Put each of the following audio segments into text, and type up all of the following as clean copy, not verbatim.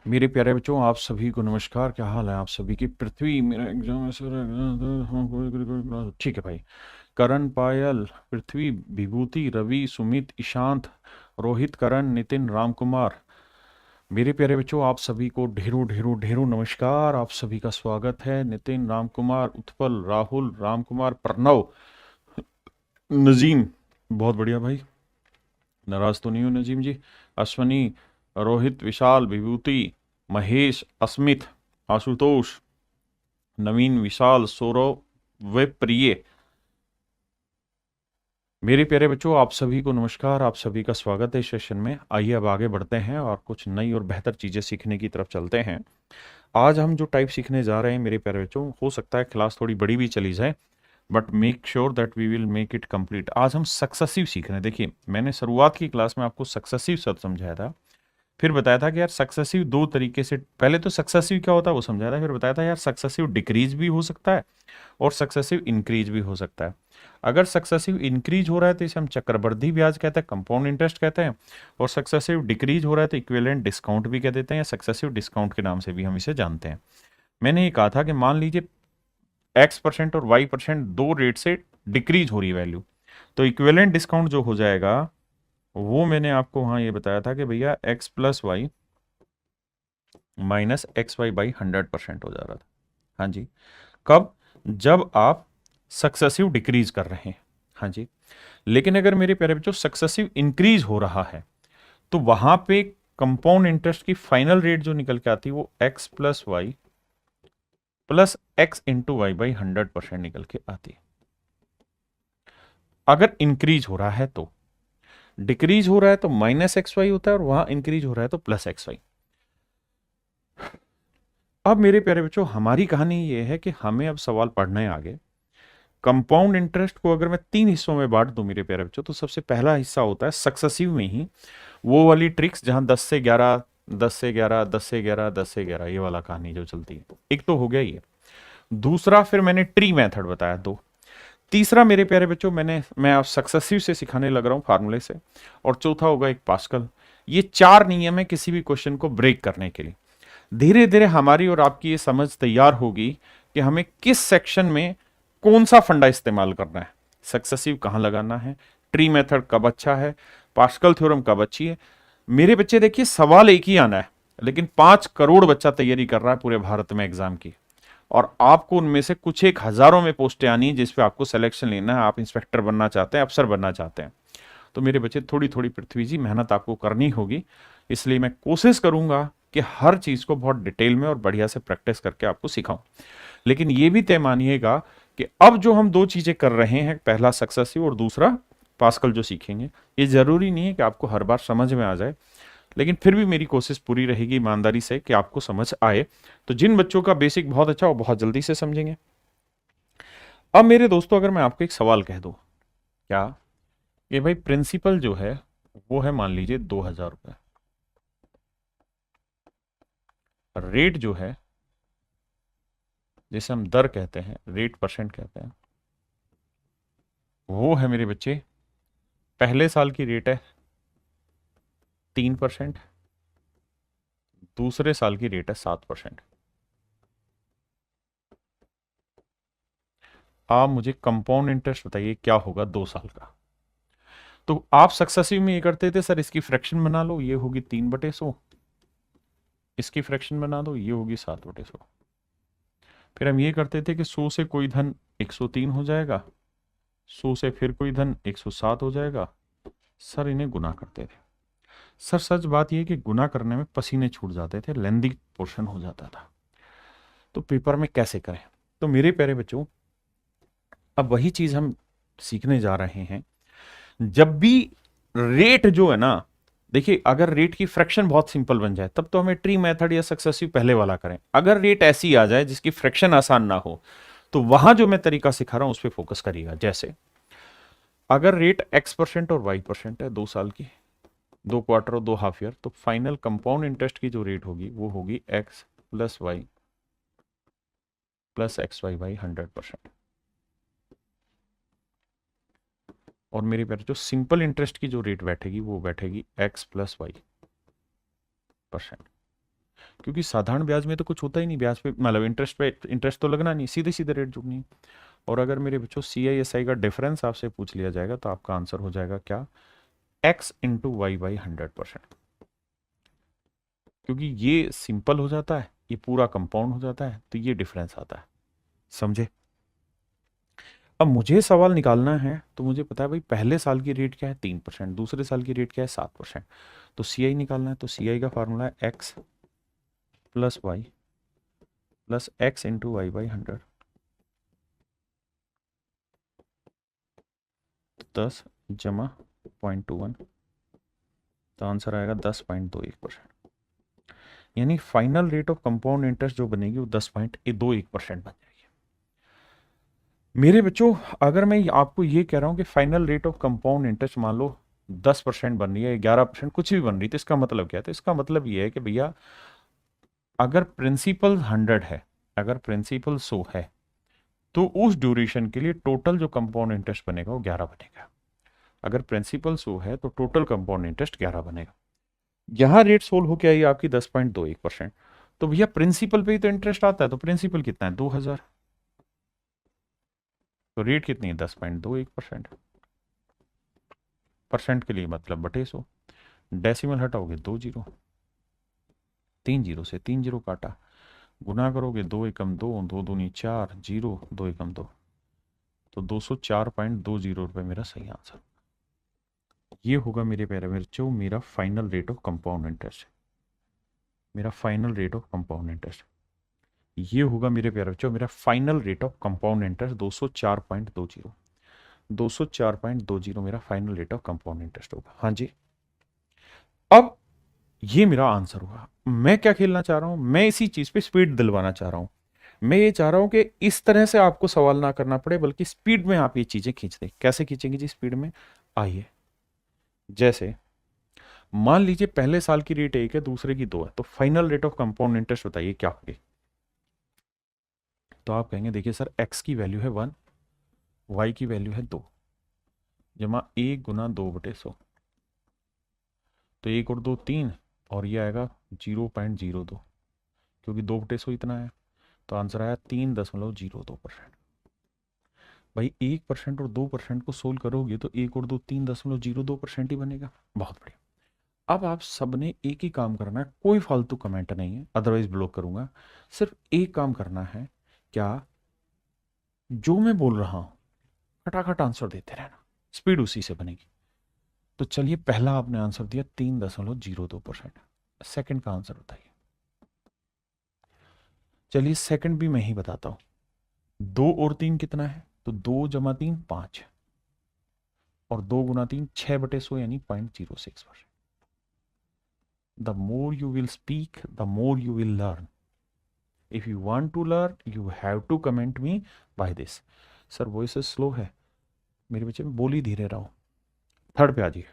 मेरे प्यारे बच्चों, आप सभी को नमस्कार। क्या हाल है आप सभी की? पृथ्वी, मेरा एग्जाम ठीक है भाई। करण, पायल, पृथ्वी, विभूति, रवि, सुमित, ईशांत, रोहित, करण, नितिन, रामकुमार। मेरे प्यारे बच्चों, आप सभी को ढेरों ढेरों ढेरों नमस्कार। आप सभी का स्वागत है। नितिन, रामकुमार, उत्पल, राहुल, रामकुमार, प्रणव, नजीम। बहुत बढ़िया भाई, नाराज तो नहीं हो नजीम जी? अश्वनी, रोहित, विशाल, विभूति, महेश, अस्मित, आशुतोष, नवीन, विशाल, सौरव व प्रिय। मेरे प्यारे बच्चों, आप सभी को नमस्कार। आप सभी का स्वागत है इस सेशन में। आइए अब आगे बढ़ते हैं और कुछ नई और बेहतर चीजें सीखने की तरफ चलते हैं। आज हम जो टाइप सीखने जा रहे हैं मेरे प्यारे बच्चों, हो सकता है क्लास थोड़ी बड़ी भी चली जाए, but make sure that we will make it complete. आज हम सक्सेसिव सीख रहे हैं। देखिए, मैंने शुरुआत की क्लास में आपको सक्सेसिव शब्द समझाया था, फिर बताया था कि यार सक्सेसिव दो तरीके से, पहले तो सक्सेसिव क्या होता है वो समझाया था, फिर बताया था यार सक्सेसिव डिक्रीज भी हो सकता है और सक्सेसिव इंक्रीज भी हो सकता है। अगर सक्सेसिव इंक्रीज हो रहा है तो इसे हम चक्रवृद्धि ब्याज कहते हैं, कंपाउंड इंटरेस्ट कहते हैं, और सक्सेसिव डिक्रीज हो रहा है तो इक्विवेलेंट डिस्काउंट भी कह देते हैं, या सक्सेसिव डिस्काउंट के नाम से भी हम इसे जानते हैं। मैंने ये कहा था कि मान लीजिए x% और y% दो रेट से डिक्रीज हो रही है वैल्यू, तो इक्विवेलेंट डिस्काउंट जो हो जाएगा वो मैंने आपको वहां ये बताया था कि भैया x plus y minus x y by 100% हो जा रहा था। हाँ जी, कब? जब आप सक्सेसिव डिक्रीज कर रहे हैं। हाँ जी, लेकिन अगर मेरे प्यारे बच्चों सक्सेसिव इंक्रीज हो रहा है तो वहां पे कंपाउंड इंटरेस्ट की फाइनल रेट जो निकल के आती है वो x plus y plus x into y by 100% निकल के आती है। अगर इंक्रीज हो रहा है तो, डिक्रीज हो रहा है तो माइनस एक्स वाई होता है, और वहां इंक्रीज हो रहा है तो प्लस एक्स वाई। अब मेरे प्यारे बच्चों, हमारी कहानी ये है कि हमें अब सवाल पढ़ना है आगे। कंपाउंड इंटरेस्ट को अगर मैं तीन हिस्सों में बांट दूं मेरे प्यारे बच्चों, तो सबसे पहला हिस्सा होता है सक्सेसिव में ही वो वाली ट्रिक्स जहां 10 से 11, 10 से 11, 10 से 11, 10 से 11, ये वाला कहानी जो चलती है। एक तो हो गया ये। दूसरा फिर मैंने ट्री मेथड बताया दो। तीसरा मेरे प्यारे बच्चों, मैं आप सक्सेसिव से सिखाने लग रहा हूं फार्मूले से। और चौथा होगा एक पास्कल। ये चार नियम है किसी भी क्वेश्चन को ब्रेक करने के लिए। धीरे धीरे हमारी और आपकी ये समझ तैयार होगी कि हमें किस सेक्शन में कौन सा फंडा इस्तेमाल करना है, सक्सेसिव कहां लगाना है, ट्री मेथड कब अच्छा है, पास्कल थ्योरम कब अच्छी है। मेरे बच्चे देखिए, सवाल एक ही आना है, लेकिन 5 करोड़ बच्चा तैयारी कर रहा है पूरे भारत में एग्जाम की, और आपको उनमें से कुछ एक हजारों में पोस्टें आनी है जिसपे आपको सिलेक्शन लेना है। आप इंस्पेक्टर बनना चाहते हैं, अफसर बनना चाहते हैं, तो मेरे बच्चे थोड़ी थोड़ी पृथ्वी जी मेहनत आपको करनी होगी। इसलिए मैं कोशिश करूंगा कि हर चीज को बहुत डिटेल में और बढ़िया से प्रैक्टिस करके आपको सिखाऊं। लेकिन ये भी तय मानिएगा कि अब जो हम दो चीजें कर रहे हैं, पहला सक्सेसिव और दूसरा पास्कल जो सीखेंगे, ये जरूरी नहीं है कि आपको हर बार समझ में आ जाए, लेकिन फिर भी मेरी कोशिश पूरी रहेगी ईमानदारी से कि आपको समझ आए। तो जिन बच्चों का बेसिक बहुत अच्छा वो बहुत जल्दी से समझेंगे। अब मेरे दोस्तों, अगर मैं आपको एक सवाल कह दूं, क्या कि भाई प्रिंसिपल जो है वो है मान लीजिए 2,000 रुपए, रेट जो है जिसे हम दर कहते हैं, रेट परसेंट कहते हैं, वो है मेरे बच्चे, पहले साल की रेट है 3%, दूसरे साल की रेट है 7%। आप मुझे कंपाउंड इंटरेस्ट बताइए क्या होगा 2 साल का? तो आप सक्सेसिव में ये करते थे, सर इसकी फ्रैक्शन बना लो, ये होगी 3/100, इसकी फ्रैक्शन बना दो, ये होगी 7/100। फिर हम ये करते थे कि 100 से कोई धन 103 हो जाएगा, 100 से फिर कोई धन 107 हो जाएगा। सर इन्हें गुना करते थे। सर सच बात यह कि गुना करने में पसीने छूट जाते थे, लेंदी पोर्शन हो जाता था, तो पेपर में कैसे करें? तो मेरे प्यारे बच्चों, अब वही चीज हम सीखने जा रहे हैं। जब भी रेट जो है ना, देखिए अगर रेट की फ्रैक्शन बहुत सिंपल बन जाए तब तो हमें ट्री मेथड या सक्सेसिव पहले वाला करें। अगर रेट ऐसी आ जाए जिसकी फ्रैक्शन आसान ना हो, तो वहां जो मैं तरीका सिखा रहा हूं उस पर फोकस करिएगा। जैसे अगर रेट x% और y% है 2 साल की, 2 क्वार्टर और 2 हाफ ईयर, तो फाइनल कंपाउंड इंटरेस्ट की जो रेट होगी वो होगी x plus y plus x y by 100%। और मेरे प्यारे जो सिंपल इंटरेस्ट की जो रेट बैठेगी वो बैठेगी x प्लस वाई परसेंट। क्योंकि साधारण ब्याज में तो कुछ होता ही नहीं, ब्याज पे मतलब इंटरेस्ट पे इंटरेस्ट तो लगना नहीं, सीधे सीधे रेट जुड़नी है। और अगर मेरे बच्चों CISI का डिफरेंस आपसे पूछ लिया जाएगा तो आपका आंसर हो जाएगा क्या, x इंटू वाई बाई 100%। क्योंकि ये सिंपल हो जाता है, ये पूरा कंपाउंड हो जाता है, तो ये डिफरेंस आता है। समझे? अब मुझे सवाल निकालना है तो मुझे पता है भाई पहले साल की रेट क्या है 3%, दूसरे साल की रेट क्या है 7%। तो CI निकालना है, तो CI का फार्मूला है x plus y plus x into y by 100। 10 जमा 0.21, तो आंसर आएगा 10.21%। यानी final rate of compound interest जो बनेगी वो 10.21% बन जाएगी। मेरे बच्चों अगर मैं आपको ये कह रहा हूं कि final rate of compound interest मान लो 10% बन रही है, 11%, कुछ भी बन रही है, तो इसका मतलब क्या है? तो इसका मतलब ये है कि भैया अगर प्रिंसिपल 100 है, अगर प्रिंसिपल 100 है, तो उस ड्यूरेशन के लिए टोटल जो कंपाउंड इंटरेस्ट बनेगा वो 11 बनेगा। अगर प्रिंसिपल 100 है तो टोटल कंपाउंड इंटरेस्ट 11 बनेगा। यहां रेट सोल्व होकर आई आपकी 10.21%। तो भैया प्रिंसिपल पे ही तो इंटरेस्ट आता है, तो प्रिंसिपल कितना है 2000, तो रेट कितनी है 10.21%। परसेंट के लिए मतलब बटे 100, डेसिमल हटाओगे 2 जीरो, 3 जीरो से 3 जीरो काटा, गुना करोगे 2 एकम 2, 2 दूनी 4, जीरो 2 एकम 2, तो 204.20 रुपये मेरा सही आंसर। ये होगा मेरे प्यारे बच्चों मेरा final rate of compound interest, मेरा final rate of compound interest. ये होगा मेरे प्यारे बच्चों मेरा final rate of compound interest 204.20, 204.20 मेरा final rate of compound interest होगा। हाँ जी, अब ये मेरा आंसर होगा। मैं क्या खेलना चाह रहा हूं, मैं इसी चीज पे स्पीड दिलवाना चाह रहा हूं। मैं ये चाह रहा हूं कि इस तरह से आपको सवाल ना करना पड़े, बल्कि स्पीड में आप ये चीजें खींच दें। कैसे खींचेंगे जी स्पीड में? आइए, जैसे मान लीजिए पहले साल की रेट 1 है, दूसरे की 2 है, तो final rate of compound interest बताइए क्या होगी? तो आप कहेंगे देखिए सर x की वैल्यू है 1, y की वैल्यू है 2, जमा 1 गुना 2/100, तो 1 और 2 3, और ये आएगा 0.02, क्योंकि 2/100 इतना है, तो आंसर आया 3.02%। भाई 1% और 2% को सोल्व करोगे तो 1 और 2 3.02% ही बनेगा। बहुत बढ़िया। अब आप सबने एक ही काम करना है, कोई फालतू कमेंट नहीं है, अदरवाइज ब्लॉक करूंगा। सिर्फ एक काम करना है, क्या? जो मैं बोल रहा हूं खटाखट आंसर देते रहना, स्पीड उसी से बनेगी। तो चलिए, पहला आपने आंसर दिया 3.02%। सेकंड का आंसर बताइए। चलिए सेकंड भी मैं ही बताता हूं। 2 और 3 कितना है? तो 2 जमा 3 5, और 2 गुना 3 6/100, यानी 0.06%। The more you will speak the more you will learn. If you want to learn you have to comment me by this. Sir voice slow है मेरे बच्चे, में बोल ही धीरे रहा हूं। थर्ड पे आ जाइए।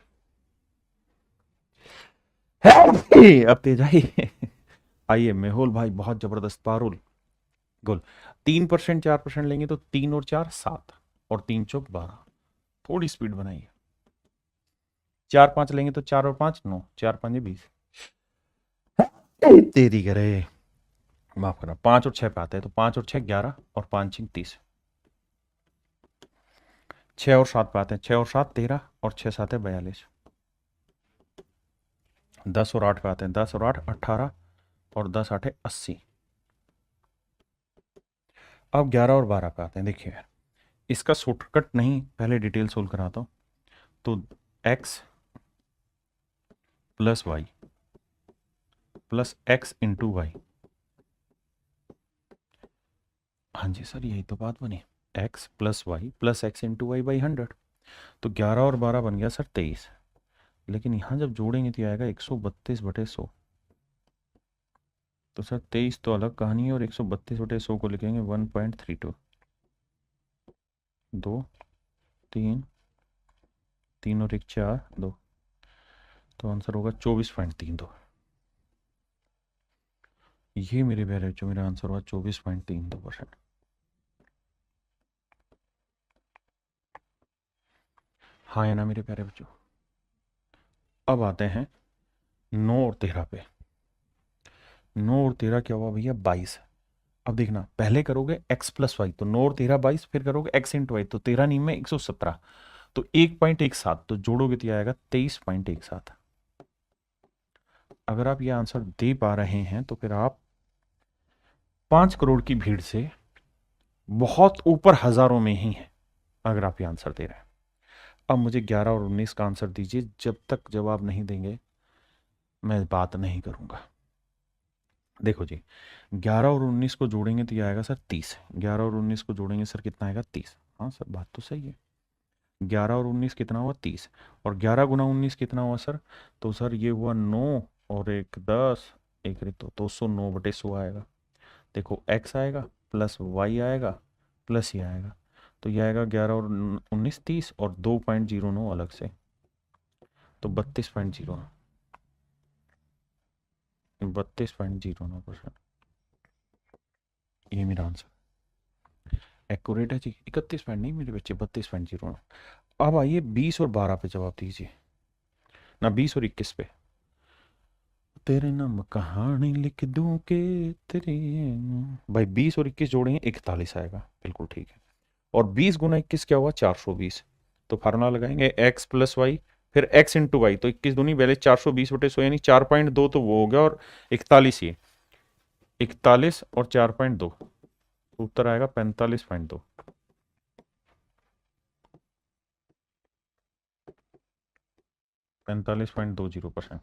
अब तेज आई। आइए मेहुल भाई, बहुत जबरदस्त पारुल गुल। 3% 4% लेंगे तो 3 और 4 7, और 3 चौक 12। थोड़ी स्पीड बनाइए। 4 5 लेंगे तो 4 और 5 9, 4 5 20। तेरी करे, माफ करना, 5 और 6 पे आते हैं, तो 5 और 6 11, और 5 6 30। 6 और 7 पे आते हैं, 6 और 7 13, और 6 7 है 42। 10 और 8 पे आते हैं, 10 और 8 18, और 10 8 है 80। अब 11 और 12 पे आते हैं। देखिए यार, इसका शॉर्टकट नहीं, पहले डिटेल सोल्व कराता हूं। तो x plus y plus x into y. हाँ जी सर, यही तो बात बनी। x plus y plus x into y by 100। तो 11 और 12 बन गया सर 23। लेकिन यहां जब जोड़ेंगे तो आएगा 132/100। तो सर 23 तो अलग कहानी है, और 132/100 को लिखेंगे 1.32। 2 3 3 और 1 4 2, तो आंसर होगा 24.32। ये मेरे प्यारे बच्चों मेरा आंसर हुआ 24.32%। हाँ है ना मेरे प्यारे बच्चों? अब आते हैं 9 और 13 पे। 9 और 13 क्या हुआ भैया 22। अब देखना पहले करोगे x प्लस वाई, तो 9 और 13 22, फिर करोगे x इंटू वाई, तो 13 नीम में 117, तो 1.17, तो जोड़ोगे तो आएगा 23.17। अगर आप ये आंसर दे पा रहे हैं तो फिर आप 5 करोड़ की भीड़ से बहुत ऊपर हजारों में ही हैं, अगर आप ये आंसर दे रहे हैं। अब मुझे 11 और 19 का आंसर दीजिए, जब तक जवाब नहीं देंगे मैं बात नहीं करूंगा। देखो जी, 11 और 19 को जोड़ेंगे तो ये आएगा सर 30। 11 और 19 को जोड़ेंगे सर कितना आएगा 30। हाँ सर बात तो सही है। 11 और 19 कितना हुआ 30, और 11 गुना 19 कितना हुआ सर, तो सर ये हुआ 9 और एक 10, एक रे तो 209/100 आएगा। देखो x आएगा प्लस y आएगा प्लस ये आएगा, तो ये आएगा 11 और 19 30 और 2.09 अलग से, तो 32.09, 32.09%। ये मेरा आंसर एक्यूरेट है जी। 31 पॉइंट नहीं मेरे बच्चे, 32.09। अब आइए 20 और 12 पे जवाब दीजिए, ना 20 और 21 पे। तेरे नाम कहानी लिख दूं के तेरे, भाई 20 और 21 जोड़ेंगे 41 आएगा, बिल्कुल ठीक है। और 20 गुना 21 क्या हुआ 420, तो फार्मूला लगाएंगे x प्लस वाई, फिर x इंटू वाई, तो 21 दूनी पहले 420/100 यानी 4.2, तो वो हो गया, और 41 ये 41 और 4.2, उत्तर आएगा 45.2। 45.20%।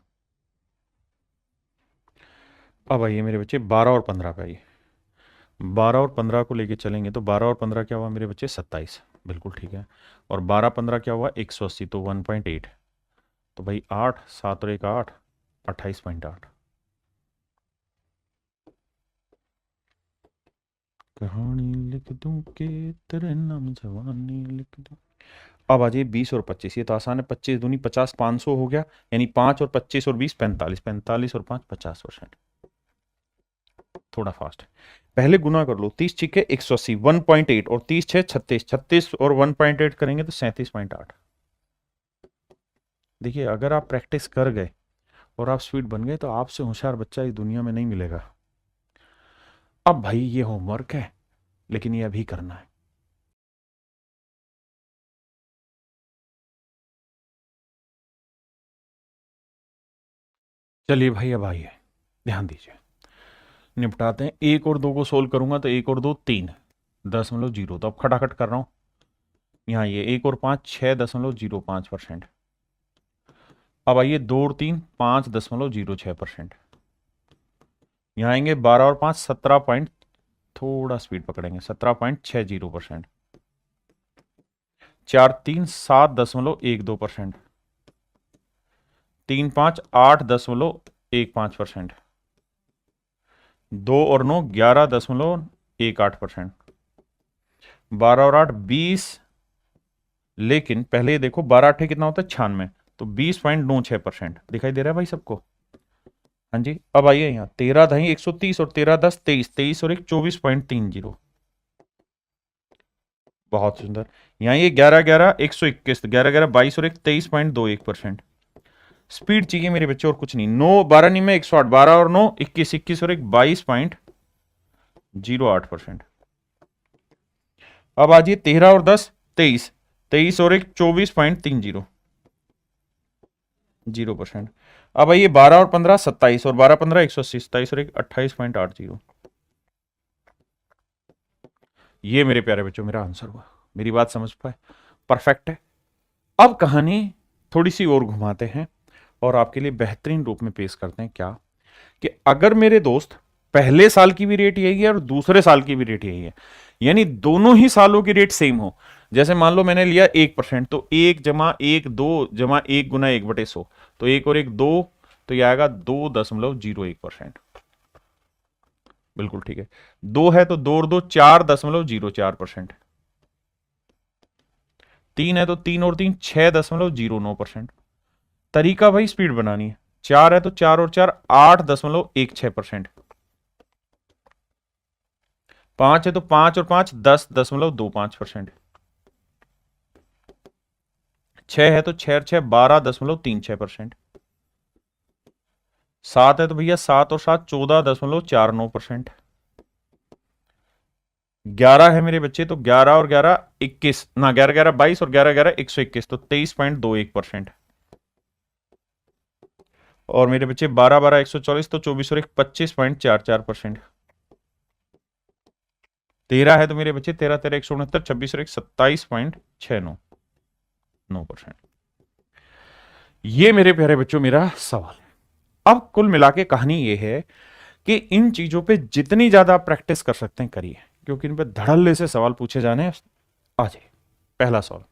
अब आइए मेरे बच्चे 12 और 15 पे आइए। 12 और 15 को लेके चलेंगे तो 12 और 15 क्या हुआ मेरे बच्चे 27, बिल्कुल ठीक है। और 12 15 क्या हुआ 180, तो 1.8, तो भाई 8 7 और 1 8, 28.8। कहानी लिख दूं के तेरे नाम जवानी लिख दूं। अब आ जाइए 20 और 25, ये तो आसान है। 25 दूनी 50, 500 हो गया, यानी 5 और 25 और 20 45, 45 और 5 50%। थोड़ा फास्ट है, पहले गुना कर लो। 30 छिके 180 1.8, और 30 6 36, 36 और 1.8 करेंगे तो 37.8। देखिए अगर आप प्रैक्टिस कर गए और आप स्पीड बन गए तो आपसे होशियार बच्चा इस दुनिया में नहीं मिलेगा। अब भाई ये होमवर्क है, लेकिन ये अभी करना है। चलिए भाई अब आइए, ध्यान दीजिए, निपटाते हैं। 1 और 2 को सोल्व करूंगा तो 1 और 2 3 0.0, तो अब खटाखट कर रहा हूं। यहाँ ये 1 और 5 6.05%। अब आइए 2 और 3 5.06%। यहाँ आएंगे 12 और 5 17 पॉइंट, थोड़ा स्पीड पकड़ेंगे, 17.60%। 4 3 7.12%। 3 5 8.15%। 2 और 9 11.18%। 12 और 8 20, लेकिन पहले ये देखो 12 8 कितना होता है 96, तो 20.96% दिखाई दे रहा है भाई सबको। हाँ जी, अब आइए यहाँ 13 दही 130 और 13 10 23, 23 और 1 24.30। बहुत सुंदर। यहाँ ये 11 11 121, 11 11 22 और 1 23.21%। स्पीड चाहिए मेरे बच्चे और कुछ नहीं। 9 12 नहीं में 108, 12 और 9 21, 21 और 1 22.08%। अब आज ये 13 और 10 23, 23 और 1 24.30%। अब आइए 12 और 15 27, और 12 15 180, 27 और 1 28.80। ये मेरे प्यारे बच्चों मेरा आंसर हुआ। मेरी बात समझ पाए? परफेक्ट है। अब कहानी थोड़ी सी और घुमाते हैं और आपके लिए बेहतरीन रूप में पेश करते हैं। क्या कि अगर मेरे दोस्त पहले साल की भी रेट यही है और दूसरे साल की भी रेट यही है, यानी दोनों ही सालों की रेट सेम हो। जैसे मान लो मैंने लिया 1%, तो 1 + 1 = 2 = 1 गुना 1/100, तो 1 और 1 2, तो यह आएगा 2.01%। बिल्कुल ठीक है। 2 है तो 2 और 2 4.04%। 3 है तो 3 और 3 6.09%। तरीका भाई स्पीड बनानी है। 4 है तो 4 और 4 8.16%। 5 है तो 5 और 5 10.25%। 6 है तो 6 और 6 12.36%। 7 है तो भैया 7 और 7 14.49%। 11 है मेरे बच्चे तो 11 और 11 21, ना 11 11 22 और 11 11 121, तो 23.21%। और मेरे बच्चे 12 12 144, तो 24 और 1 25.44%। 13 है तो मेरे बच्चे 13 13 169, 26 और 1 27.69%। ये मेरे प्यारे बच्चों मेरा सवाल है। अब कुल मिला के कहानी ये है कि इन चीजों पे जितनी ज्यादा आप प्रैक्टिस कर सकते हैं करिए, क्योंकि इन पे धड़ल्ले से सवाल पूछे जाने हैं। आ जाइए, पहला सवाल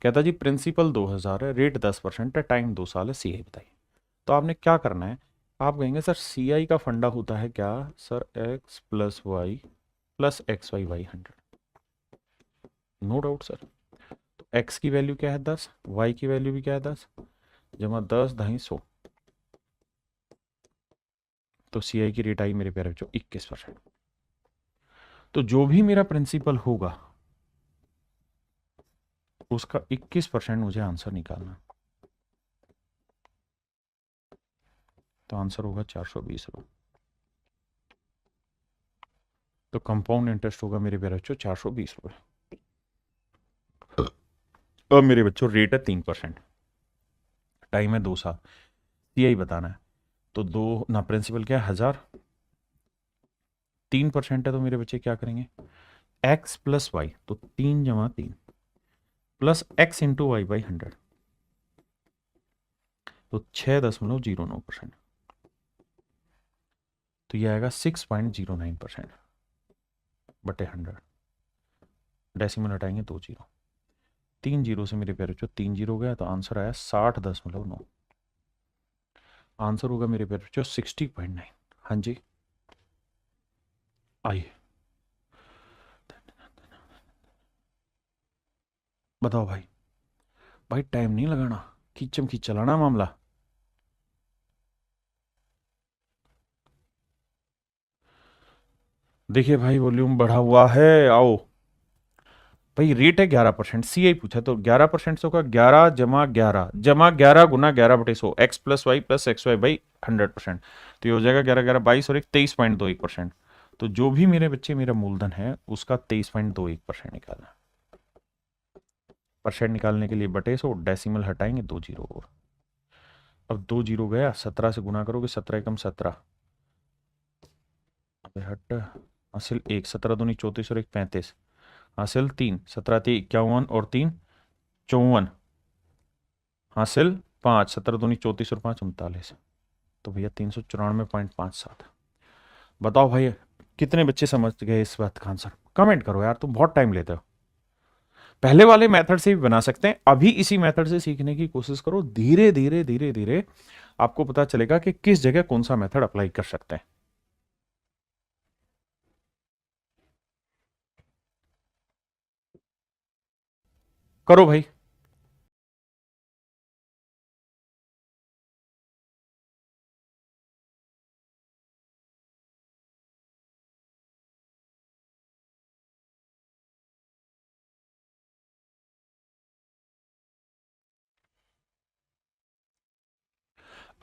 कहता जी प्रिंसिपल 2000 है, रेट 10% है, टाइम 2 साल है, सीआई बताइए। तो आपने क्या करना है, आप कहेंगे सर सीआई का फंडा होता है क्या, sir x plus y plus x y y 100। No doubt sir. तो एक्स की वैल्यू क्या है 10, वाई की वैल्यू भी क्या है 10, जमा 10 250, तो सीआई की रेट आई मेरे प्यारे बच्चों 21%। तो जो भी मेरा प्रिंसिपल होगा उसका 21% मुझे आंसर निकालना। तो आंसर होगा 420 रुपये। तो कंपाउंड इंटरेस्ट होगा मेरे प्यारे बच्चों 420 रुपये। अब मेरे बच्चों रेट है 3%, टाइम है 2 साल, सीआई बताना है। तो दो ना प्रिंसिपल क्या है 1000, 3% है तो मेरे बच्चे क्या करेंगे, एक्स प्लस वाई, तो 3 जमा 3 plus x into y by 100, तो 6.09%। तो ये आएगा 6.09% बटे 100। डेसिमल हटाएंगे 2 जीरो, 3 जीरो से मेरे प्यारे बच्चों 3 जीरो गया, तो आंसर आया 60.9। आंसर होगा मेरे प्यारे बच्चों 60.9। हाँ जी आइए बताओ भाई, भाई टाइम नहीं लगाना, खींचम खींच चलाना मामला। देखिए भाई वॉल्यूम बढ़ा हुआ है, आओ भाई। रेट है 11%, सीआई पूछा तो 11% से होगा 11 गुना 11/100, x plus y plus x y by 100%। तो ये हो जाएगा 11 11 22 और एक 23.21%। तो जो भी मेरे बच्चे मेरा मूलधन है उसका 23.21% निकालना। परसेंट निकालने के लिए बटे 100, डेसिमल हटाएंगे 2 जीरो और। अब 2 जीरो गया, 17 से गुना करोगे, 17 एकम 17, हट हासिल 1, 17 दूनी 34 और 1 35, हासिल 3, 17 3 51 और 3 54, हासिल 5, 17 दूनी 34 और 5 39। तो भैया 394.57। बताओ भाई कितने बच्चे समझ गए इस बात का आंसर, कमेंट करो यार, तुम बहुत टाइम लेते हो। पहले वाले मेथड से भी बना सकते हैं, अभी इसी मेथड से सीखने की कोशिश करो, धीरे धीरे धीरे धीरे आपको पता चलेगा कि किस जगह कौन सा मेथड अप्लाई कर सकते हैं। करो भाई।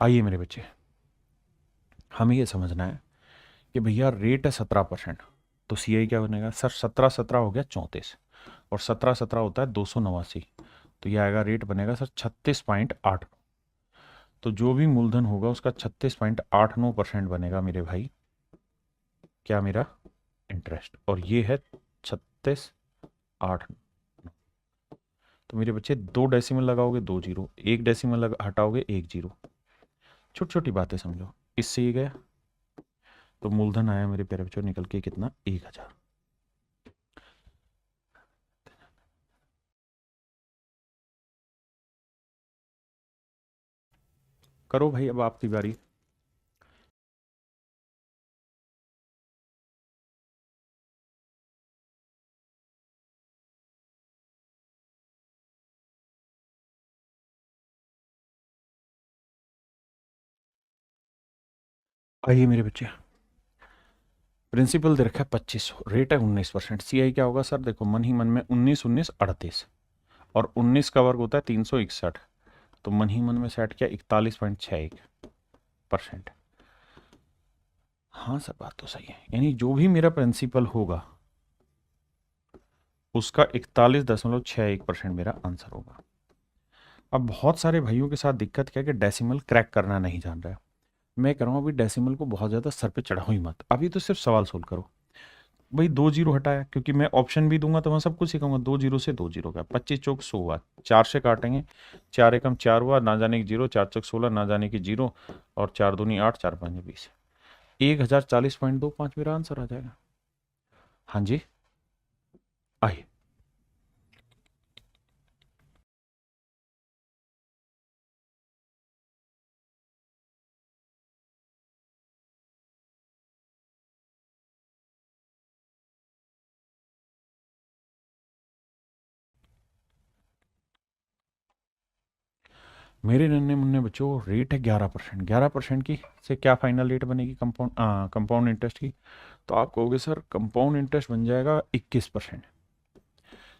आइए मेरे बच्चे, हमें यह समझना है कि भैया रेट है 17%, तो सीआई क्या बनेगा सर, 17 17 हो गया 34, और 17 17 होता है 289, तो यह आएगा रेट बनेगा सर 36.8। तो जो भी मूलधन होगा उसका 36.89% बनेगा मेरे भाई, क्या मेरा इंटरेस्ट, और ये है 36.8। तो मेरे बच्चे 2 डेसिमल लगाओगे 2 जीरो, 1 डेसिमल हटाओगे 1 जीरो, छोटी छोटी बातें समझो। इससे ये गया तो मूलधन आया मेरे प्यारे बच्चों निकल के कितना, 1000। करो भाई अब आपकी बारी। आइए मेरे बच्चे, प्रिंसिपल दे रखा है 2500, रेट है 19%, सीआई क्या होगा सर, देखो मन ही मन में 19 19 38, और 19 का वर्ग होता है 361, तो मन ही मन में सेट किया 41.61। परसेंट। हाँ सर बात तो सही है, यानी जो भी मेरा प्रिंसिपल होगा उसका 41.61% मेरा आंसर होगा। अब बहुत सारे भाइयों के साथ दिक्कत क्या है कि डेसिमल क्रैक करना नहीं जान रहा है। मैं कह रहा हूँ अभी डेसिमल को बहुत ज़्यादा सर पे चढ़ाओ ही मत, अभी तो सिर्फ सवाल सोल्व करो। भाई 2 जीरो हटाया, क्योंकि मैं ऑप्शन भी दूंगा तो मैं सब कुछ सिखाऊंगा। 2 जीरो से 2 जीरो का 25 चौक 100 हुआ, 4 से काटेंगे, 4 एकम 4 हुआ, ना जाने की जीरो, 4 चौक 16 ना जाने की जीरो, और 4 दूनी 8, 4 5 20, 1040.25 मेरा आंसर आ जाएगा। हाँ जी आइए। मेरे नन्हे मुन्ने बच्चों, रेट है 11%। 11% की से क्या फाइनल रेट बनेगी कंपाउंड इंटरेस्ट की? तो आप कहोगे सर कंपाउंड इंटरेस्ट बन जाएगा 21%।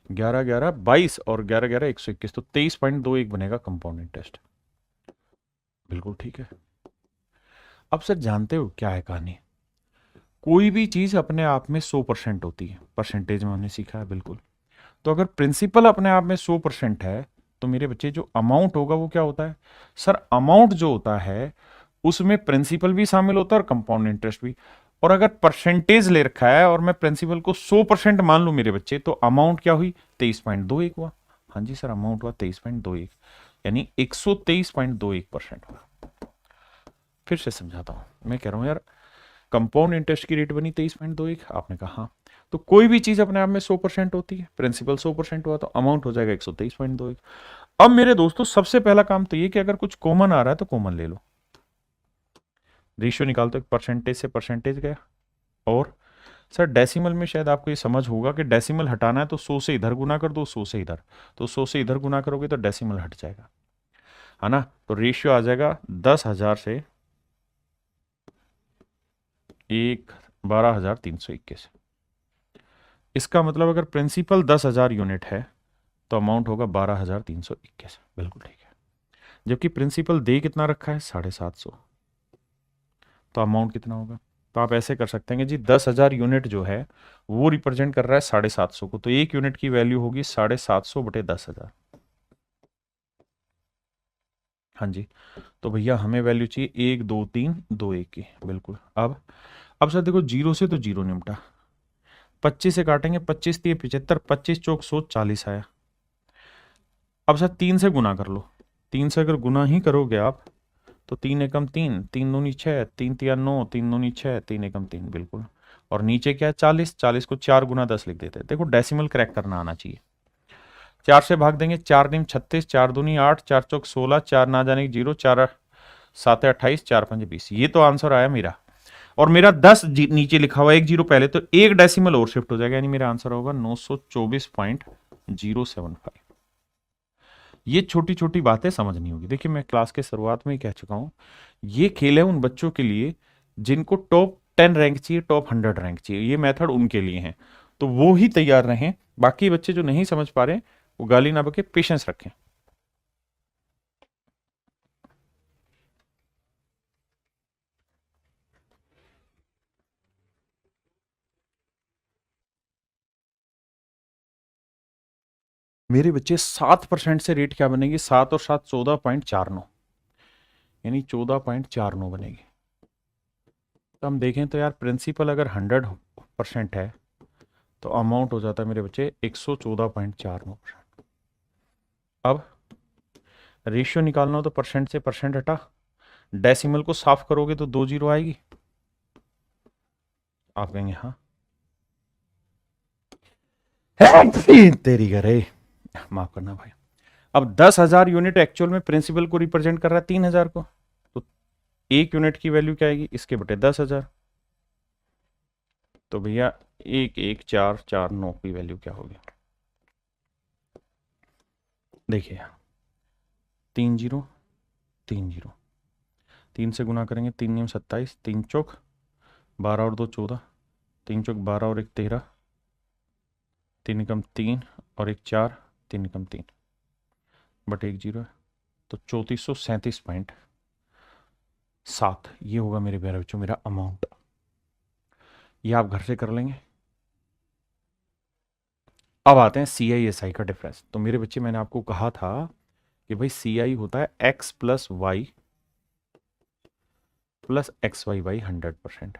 11 11 22 और 11 11 121, तो 23.21 बनेगा कंपाउंड इंटरेस्ट। बिल्कुल ठीक है। अब सर जानते हो क्या है कहानी? कोई भी चीज अपने आप में 100% होती है, परसेंटेज में हमने सीखा है बिल्कुल। तो अगर प्रिंसिपल अपने आप में 100% है तो मेरे बच्चे जो अमाउंट होगा वो क्या होता है? सर अमाउंट जो होता है उसमें प्रिंसिपल भी शामिल होता है और कंपाउंड इंटरेस्ट भी। और अगर परसेंटेज ले रखा है और मैं प्रिंसिपल को 100% मान लूं मेरे बच्चे, तो अमाउंट क्या हुई? 23.21 हुआ। हाँ जी सर अमाउंट हुआ 23.21, यानी 123.21% हुआ। फिर से समझाता हूं, मैं कह रहा हूं यार कंपाउंड इंटरेस्ट की रेट बनी 23.21, आपने कहा हाँ। तो कोई भी चीज अपने आप में 100% होती है, प्रिंसिपल 100% हुआ तो अमाउंट हो जाएगा 123.21। अब मेरे दोस्तों सबसे पहला काम तो ये कि अगर कुछ कॉमन आ रहा है तो कॉमन ले लो। रेशियो निकालते परसेंटेज से परसेंटेज गया। और सर डेसिमल में शायद आपको ये समझ होगा कि डेसिमल हटाना है तो 100 से इधर गुना कर दो, 100 से इधर, तो 100 से इधर गुना करोगे तो डेसिमल हट जाएगा, है ना? तो रेशियो आ जाएगा 10,000 से 12,321। इसका मतलब अगर प्रिंसिपल 10,000 यूनिट है तो अमाउंट होगा 12,321। बिल्कुल ठीक है। जबकि प्रिंसिपल दे कितना रखा है? 750, तो अमाउंट कितना होगा? तो आप ऐसे कर सकते हैं कि जी 10,000 यूनिट जो है वो रिप्रेजेंट कर रहा है 750 को, तो एक यूनिट की वैल्यू होगी 750 बटे 10,000। हाँ जी। तो भैया हमें वैल्यू चाहिए 1 2 3 2 1 की। बिल्कुल। अब सर देखो जीरो से तो जीरो निपटा, 25 से काटेंगे, 25 3 75, 25 चौक 100, 40 आया। अब सर 3 से गुना कर लो, 3 से अगर गुना ही करोगे आप तो 3 एकम 3, 3 दूनी 6, 3 तिया 9, 3 दूनी 6, 3 एकम 3। बिल्कुल। और नीचे क्या है? 40, 40 को 4 गुना 10 लिख देते हैं। देखो डेसिमल क्रैक करना आना चाहिए। 4 से भाग देंगे, 4 दिन 36, 4 दूनी 8, 4 चौक 16, 4 ना जाने की जीरो, 4 7 28, 4 5 20। ये तो आंसर आया मेरा। और मेरा 10 नीचे लिखा हुआ, एक जीरो पहले, तो एक डेसिमल और शिफ्ट हो जाएगा, यानी मेरा आंसर होगा 924.075। ये छोटी छोटी बातें समझनी होगी। देखिए मैं क्लास के शुरुआत में ही कह चुका हूं, ये खेल है उन बच्चों के लिए जिनको टॉप 10 रैंक चाहिए, टॉप 100 रैंक चाहिए। ये मेथड उनके लिए है, तो वो ही तैयार रहें। बाकी बच्चे जो नहीं समझ पा रहे वो गाली ना बके, पेशेंस रखें। मेरे बच्चे 7% से रेट क्या बनेगी? 7 और 7 14.49, यानी 14.49 बनेगी। तो हम देखें तो यार प्रिंसिपल अगर 100% है तो अमाउंट हो जाता है मेरे बच्चे 114.49%। अब रेशियो निकालना हो तो परसेंट से परसेंट हटा, डेसिमल को साफ करोगे तो 2 जीरो आएगी। आप कहेंगे हाँ तेरी घरे, माफ करना भाई। अब 10,000 यूनिट एक्चुअल में प्रिंसिपल को रिप्रेजेंट कर रहा है 3,000 को, तो एक यूनिट की वैल्यू क्या आएगी? इसके बटे 10,000। तो भैया 11449 की वैल्यू क्या होगी? देखिए 3 जीरो 3 जीरो, 3 से गुना करेंगे, 3 नियम 27, 3 चौक 12 और 2 14, 3 चौक 12 और 1 13, 3 एकम 3 और 1 4, 3 एकम 3 बटे 1 जीरो है, तो 3437 7, ये होगा मेरे प्यारे बच्चों मेरा अमाउंट। ये आप घर से कर लेंगे। अब आते हैं सी आई एस आई का डिफरेंस। तो मेरे बच्चे मैंने आपको कहा था कि भाई सी आई होता है x plus y plus x y by 100%।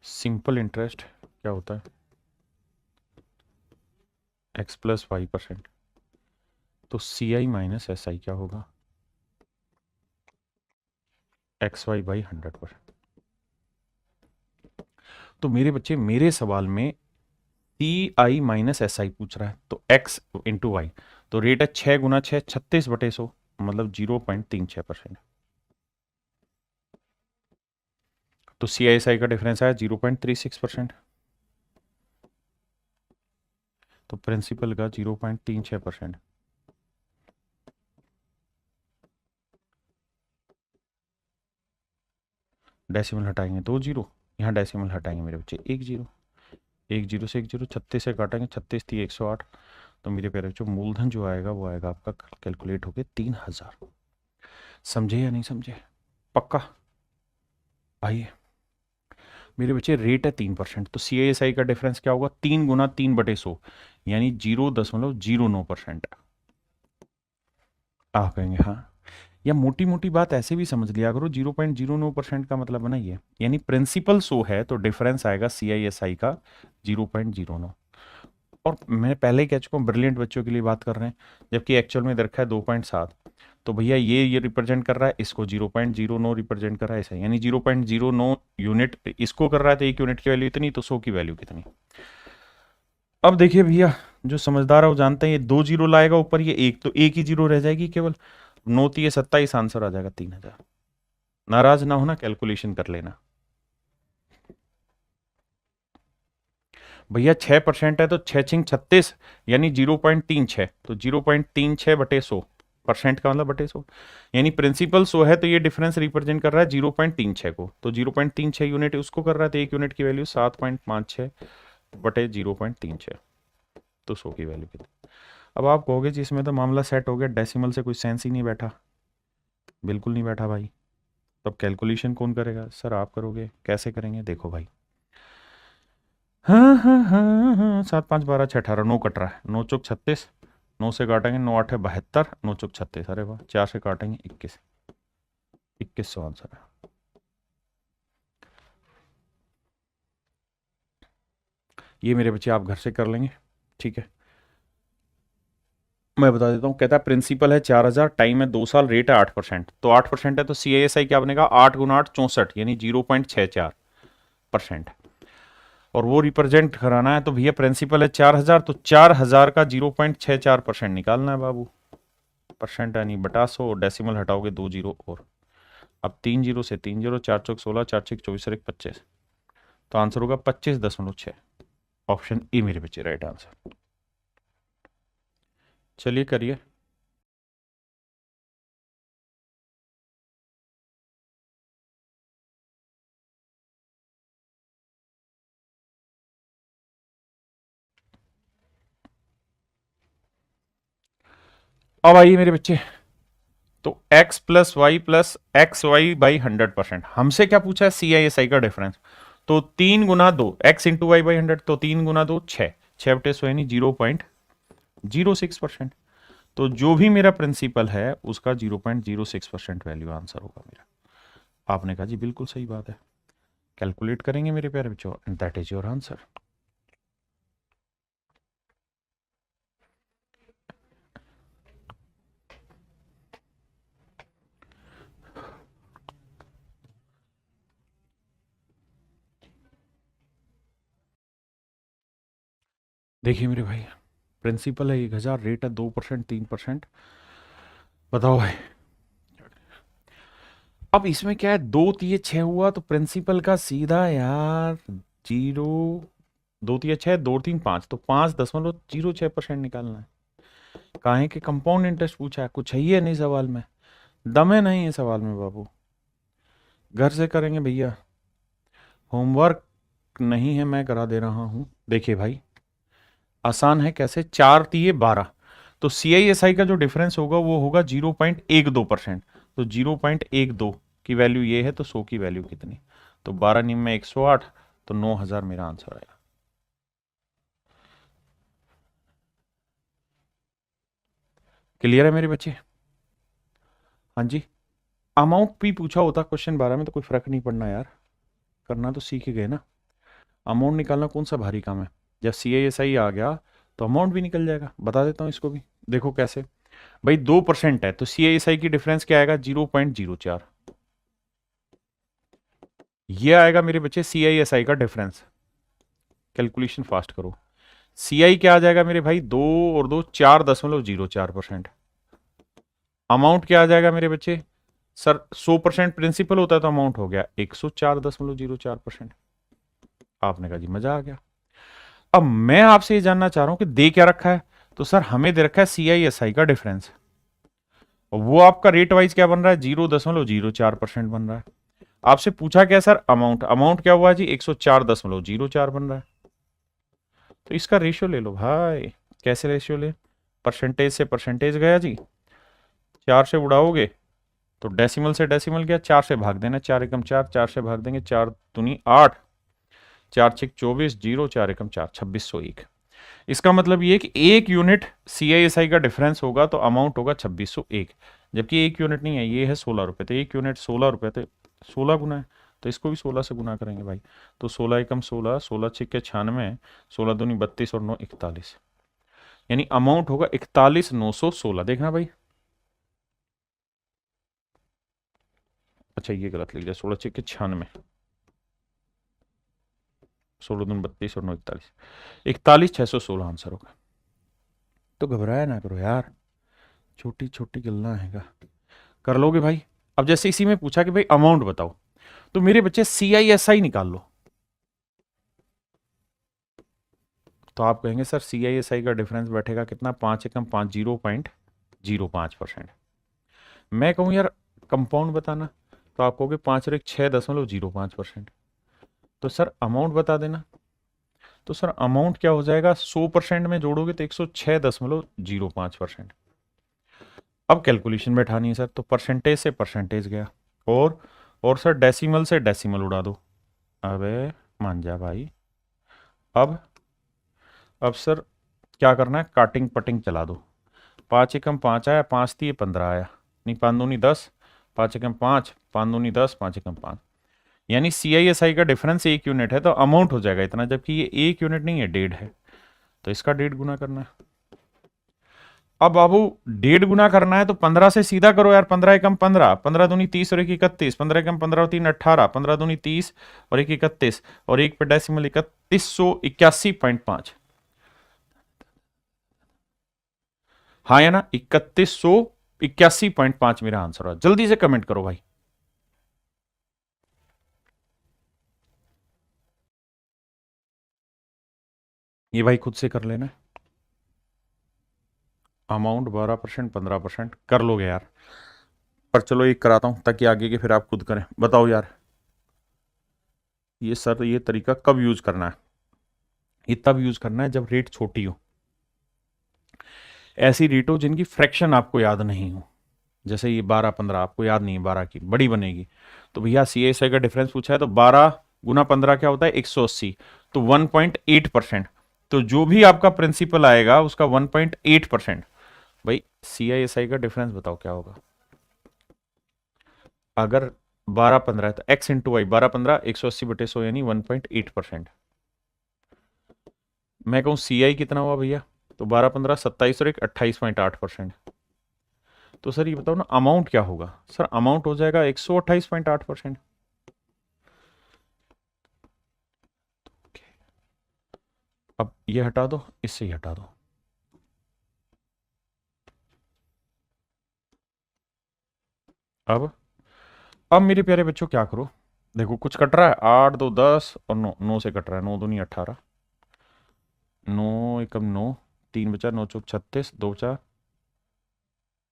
Simple interest क्या होता है, एक्स प्लस वाई %। तो सी आई माइनस एस आई क्या होगा, एक्स वाई बाई 100%। तो मेरे बच्चे मेरे सवाल में सी आई माइनस एस आई पूछ रहा है, तो एक्स इंटू वाई, तो रेट है 6 गुना 6 36/100, मतलब 0.36%। तो सी आई एस आई का डिफरेंस आया 0.36%। तो प्रिंसिपल का 0.36%। डेसिमल हटाएंगे 2 जीरो, यहाँ डेसिमल हटाएंगे मेरे बच्चे 1 जीरो, 1 जीरो से 1 जीरो, 36 से काटेंगे, 36 थी 108। तो मेरे प्यारे बच्चों मूलधन जो आएगा वो आएगा आपका कैलकुलेट होके 3000। समझे या नहीं समझे, पक्का। आइए मेरे बच्चे रेट है 3%, तो सी आई एस आई का डिफरेंस क्या होगा, 3 गुना 3/100, यानी 0.09%। आप कहेंगे हाँ, या मोटी मोटी बात ऐसे भी समझ लिया करो, 0.09% का मतलब है ना ये, यानी प्रिंसिपल 100 है तो डिफरेंस आएगा सी आई एस आई का 0.09। और मैं पहले ही कह चुका हूँ ब्रिलियंट बच्चों के लिए बात कर रहे हैं, जबकि एक्चुअल में रखा है 2.7। तो भैया ये रिप्रेजेंट कर रहा है, इसको 0.09 रिप्रेजेंट कर रहा है ऐसा, यानी 0.09 यूनिट इसको कर रहा है, तो 1 यूनिट की वैल्यू इतनी, तो 100 की वैल्यू कितनी। अब देखिए भैया, जो समझदार है वो जानते हैं ये 2 जीरो लाएगा ऊपर, ये एक, तो एक ही जीरो रह जाएगी केवल, 9 3 27, आंसर आ जाएगा 3000। नाराज ना होना, कैलकुलेशन कर लेना भैया। 6% है तो 6 छिंग 36, यानी 0.36, तो 0.36/100, % का मतलब बटे 100, यानी प्रिंसिपल 100 है तो ये डिफरेंस रिप्रेजेंट कर रहा है 0.36 को, तो 0.36 यूनिट उसको कर रहा है, तो 1 यूनिट की वैल्यू 7.56/0.36, तो 100 की वैल्यू कितनी। अब आप कहोगे जी इसमें तो मामला सेट हो गया, डेसिमल से कोई सेंस ही नहीं बैठा। बिल्कुल नहीं बैठा भाई। तब कैलकुलेशन कौन करेगा, सर आप करोगे, कैसे करेंगे, देखो भाई। हाँ हाँ हाँ हाँ, 7 5 12 6 18, 9 कट रहा है, 9 चौक 36, 9 से काटेंगे 9 8 72, 9 चौक 36, अरे वाह, 4 से काटेंगे 21, 2100 आंसर है। ये मेरे बच्चे आप घर से कर लेंगे, ठीक है। मैं बता देता हूँ, कहता है प्रिंसिपल है 4000, टाइम है 2 साल, रेट है 8%, तो 8% है तो सी आई एस आई क्या बनेगा, 8 गुना 8 64, यानी 0.64%। और वो रिप्रेजेंट कराना है तो भैया प्रिंसिपल है 4000, तो 4000 का 0.64% निकालना है बाबू, % यानी बटा 100, डेसिमल हटाओगे 2 जीरो और, अब 3 जीरो से 3 जीरो, 4 चौक 16, 4 छक 24 और 1 25, तो आंसर होगा 25.6। ऑप्शन ए मेरे बच्चे राइट आंसर। चलिए करिए। अब आइए मेरे बच्चे, तो x plus y plus x y by 100%, हमसे क्या पूछा है, सी आई एस आई का डिफरेंस। तो 3 गुना 2 x इंटू वाई बाई 100, तो 3 गुना 2 6, 6/100 यानी 0.06%। तो जो भी मेरा प्रिंसिपल है उसका 0.06% वैल्यू आंसर होगा मेरा। आपने कहा जी बिल्कुल सही बात है, कैलकुलेट करेंगे मेरे प्यारे बच्चों, and that is your answer. देखिए मेरे भाई, प्रिंसिपल है 1000, रेट है 2%, 3%, बताओ भाई। अब इसमें क्या है, 2 तिये 6 हुआ तो प्रिंसिपल का सीधा यार 0, 2 तिये 6, 2 3 5, तो 5.06% निकालना है। काहे कि कंपाउंड इंटरेस्ट पूछा है, कुछ है ही नहीं सवाल में, दम है नहीं है सवाल में बाबू। घर से करेंगे भैया, होमवर्क नहीं है मैं करा दे रहा हूं। देखिए भाई आसान है, कैसे, 4 तिये 12, तो CISI का जो डिफरेंस होगा वो होगा 0.12%। तो 0.12 की वैल्यू ये है, तो 100 की वैल्यू कितनी? तो 12 निम में 108, तो 9000 मेरा आंसर आएगा। क्लियर है मेरे बच्चे? हाँ जी। अमाउंट भी पूछा होता क्वेश्चन 12 में तो कोई फर्क नहीं पड़ना यार, करना तो सीख ही गए ना। अमाउंट निकालना कौन सा भारी काम है? जब CISI आ गया तो अमाउंट भी निकल जाएगा। बता देता हूँ इसको भी, देखो कैसे। भाई 2% है तो CISI की डिफरेंस क्या आएगा? 0.04। ये आएगा मेरे बच्चे CISI का डिफरेंस। कैलकुलेशन फास्ट करो। CI क्या आ जाएगा मेरे भाई? 2 और 2 4.04%। अमाउंट क्या आ जाएगा मेरे बच्चे? सर 100% प्रिंसिपल होता है तो अमाउंट हो गया 104.04%। आपने कहा जी मजा आ गया। अब मैं आपसे ये जानना चाह रहा हूं कि दे क्या रखा है? तो सर हमें दे रखा है CISI का डिफरेंस, वो आपका रेट वाइज क्या बन रहा है? 0.04% बन रहा है। आपसे पूछा क्या सर? अमाउंट। अमाउंट क्या हुआ जी? 104.04 बन रहा है। तो इसका रेशियो ले लो भाई। कैसे रेशियो ले? परसेंटेज से परसेंटेज गया जी, 4 से उड़ाओगे तो डेसिमल से डेसिमल गया, 4 से भाग देना, 4 एकम 4, 4 से भाग देंगे, 4 दूनी 8, 4 छक 24, 0, 4 एकम 4, 2601। इसका मतलब ये कि एक यूनिट CISI का डिफरेंस होगा तो अमाउंट होगा 2601, जबकि एक यूनिट नहीं है, ये है 16 रुपये, तो एक यूनिट 16 रुपये, तो 16 गुना है, तो इसको भी 16 से गुना करेंगे भाई। तो 16 एकम 16, 16 छिक्के 96, 16 दूनी 32 और 9 41, यानी अमाउंट होगा 41,916। देखना भाई, अच्छा ये गलत लिख दिया, 16 छिक्के 96, 16 दूनी 32 और 9 41, 41,616 आंसर होगा। तो घबराया ना करो यार, छोटी छोटी गलना हैगा, कर लोगे भाई। अब जैसे इसी में पूछा कि भाई अमाउंट बताओ, तो मेरे बच्चे CISI निकाल लो। तो आप कहेंगे सर CISI का डिफरेंस बैठेगा कितना? 5 एकम 5, 0.05%। मैं कहूं यार कंपाउंड बताना, तो आप कहोगे 5 और 1 6.05%। तो सर अमाउंट बता देना, तो सर अमाउंट क्या हो जाएगा? 100% में जोड़ोगे तो 106.05%। अब कैलकुलेशन बैठानी है सर, तो परसेंटेज से परसेंटेज गया, और सर डेसिमल से डेसिमल उड़ा दो। अबे मान जा भाई। अब सर क्या करना है? काटिंग पटिंग चला दो। 5 एकम 5 आया, 5 थी 15 आया, नहीं 5 दूनी 10, 5 एकम 5, 5 दूनी 10, 5 एकम 5, यानी CISI का डिफरेंस 1 यूनिट है तो अमाउंट हो जाएगा इतना, जबकि ये 1 यूनिट नहीं है, 1.5 है, तो इसका 1.5 गुना करना है। अब बाबू 1.5 गुना करना है तो 15 से सीधा करो यार, 15 एकम 15, 15 दूनी 30 और 1 31, 15 एकम 15 और 3 18, 15 दूनी 30 और 1 31, और 1 पे डेसिमल 3181.5। हाँ या ना? 3181.5 मेरा आंसर है। जल्दी से कमेंट करो भाई। ये भाई खुद से कर लेना। अमाउंट 12%, 15% कर लोगे यार, पर चलो एक कराता हूं ताकि आगे के फिर आप खुद करें। बताओ यार, ये सर ये तरीका कब यूज करना है? ये तब यूज करना है जब रेट छोटी हो, ऐसी रेट हो जिनकी फ्रैक्शन आपको याद नहीं हो। जैसे ये 12-15 आपको याद नहीं है, 12 की बड़ी बनेगी, तो भैया CISI का डिफरेंस पूछा है तो 12 गुना 15 क्या होता है? 180, तो 1.8%। तो जो भी आपका प्रिंसिपल आएगा उसका 1.8%। भाई CISI का डिफरेंस बताओ क्या होगा? अगर 12-15 है तो x इंटू वाई, 12-15 180/100 यानी 1.8%। मैं कहूं CI कितना हुआ भैया? तो 12-15 27 और 1 28.8%। तो सर ये बताओ ना अमाउंट क्या होगा? सर अमाउंट हो जाएगा 128.8%। अब ये हटा दो, इससे ही हटा दो। अब मेरे प्यारे बच्चों क्या करो? देखो कुछ कट रहा है, 8 2 10 और 9, 9 से कट रहा है, 9 दूनी 18, 9 एकम 9, 3 बचा, 9 चौक 36, 2 4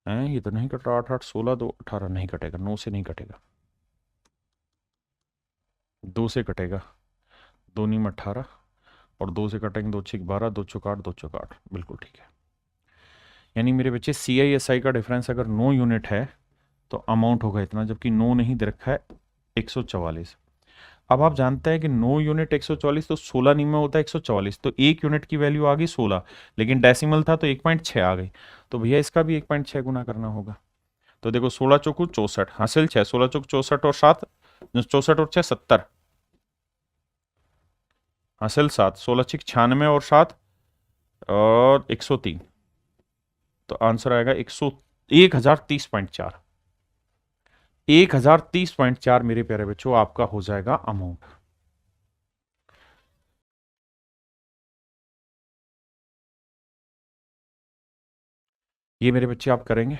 है, ये तो नहीं कट रहा, 8 8 16, 2 18 नहीं कटेगा, 9 से नहीं कटेगा, 2 से कटेगा, 2 नीम 18 और 2 से कटेंगे, 2 6 12, 2 चौक 8, 2 चौक 8, बिल्कुल ठीक है। यानी मेरे बच्चे CISI का डिफरेंस अगर 9 यूनिट है तो अमाउंट होगा इतना, जबकि 9 नहीं दे रखा है 144। अब आप जानते हैं कि 9 यूनिट 144, तो 16 नहीं में होता है 144, तो 1 यूनिट की वैल्यू आ गई 16, लेकिन डेसिमल था तो 1.6 आ गई, तो भैया इसका भी 1.6 गुना करना होगा। तो देखो 16 चौकू 64 हासिल 6, 16 चौक 64 और 7, 64 और 6 70 हासिल 7, 16 छिक 96 और 7 और 103, तो आंसर आएगा 1030.4। 1030.4 मेरे प्यारे बच्चों आपका हो जाएगा अमाउंट। ये मेरे बच्चे आप करेंगे,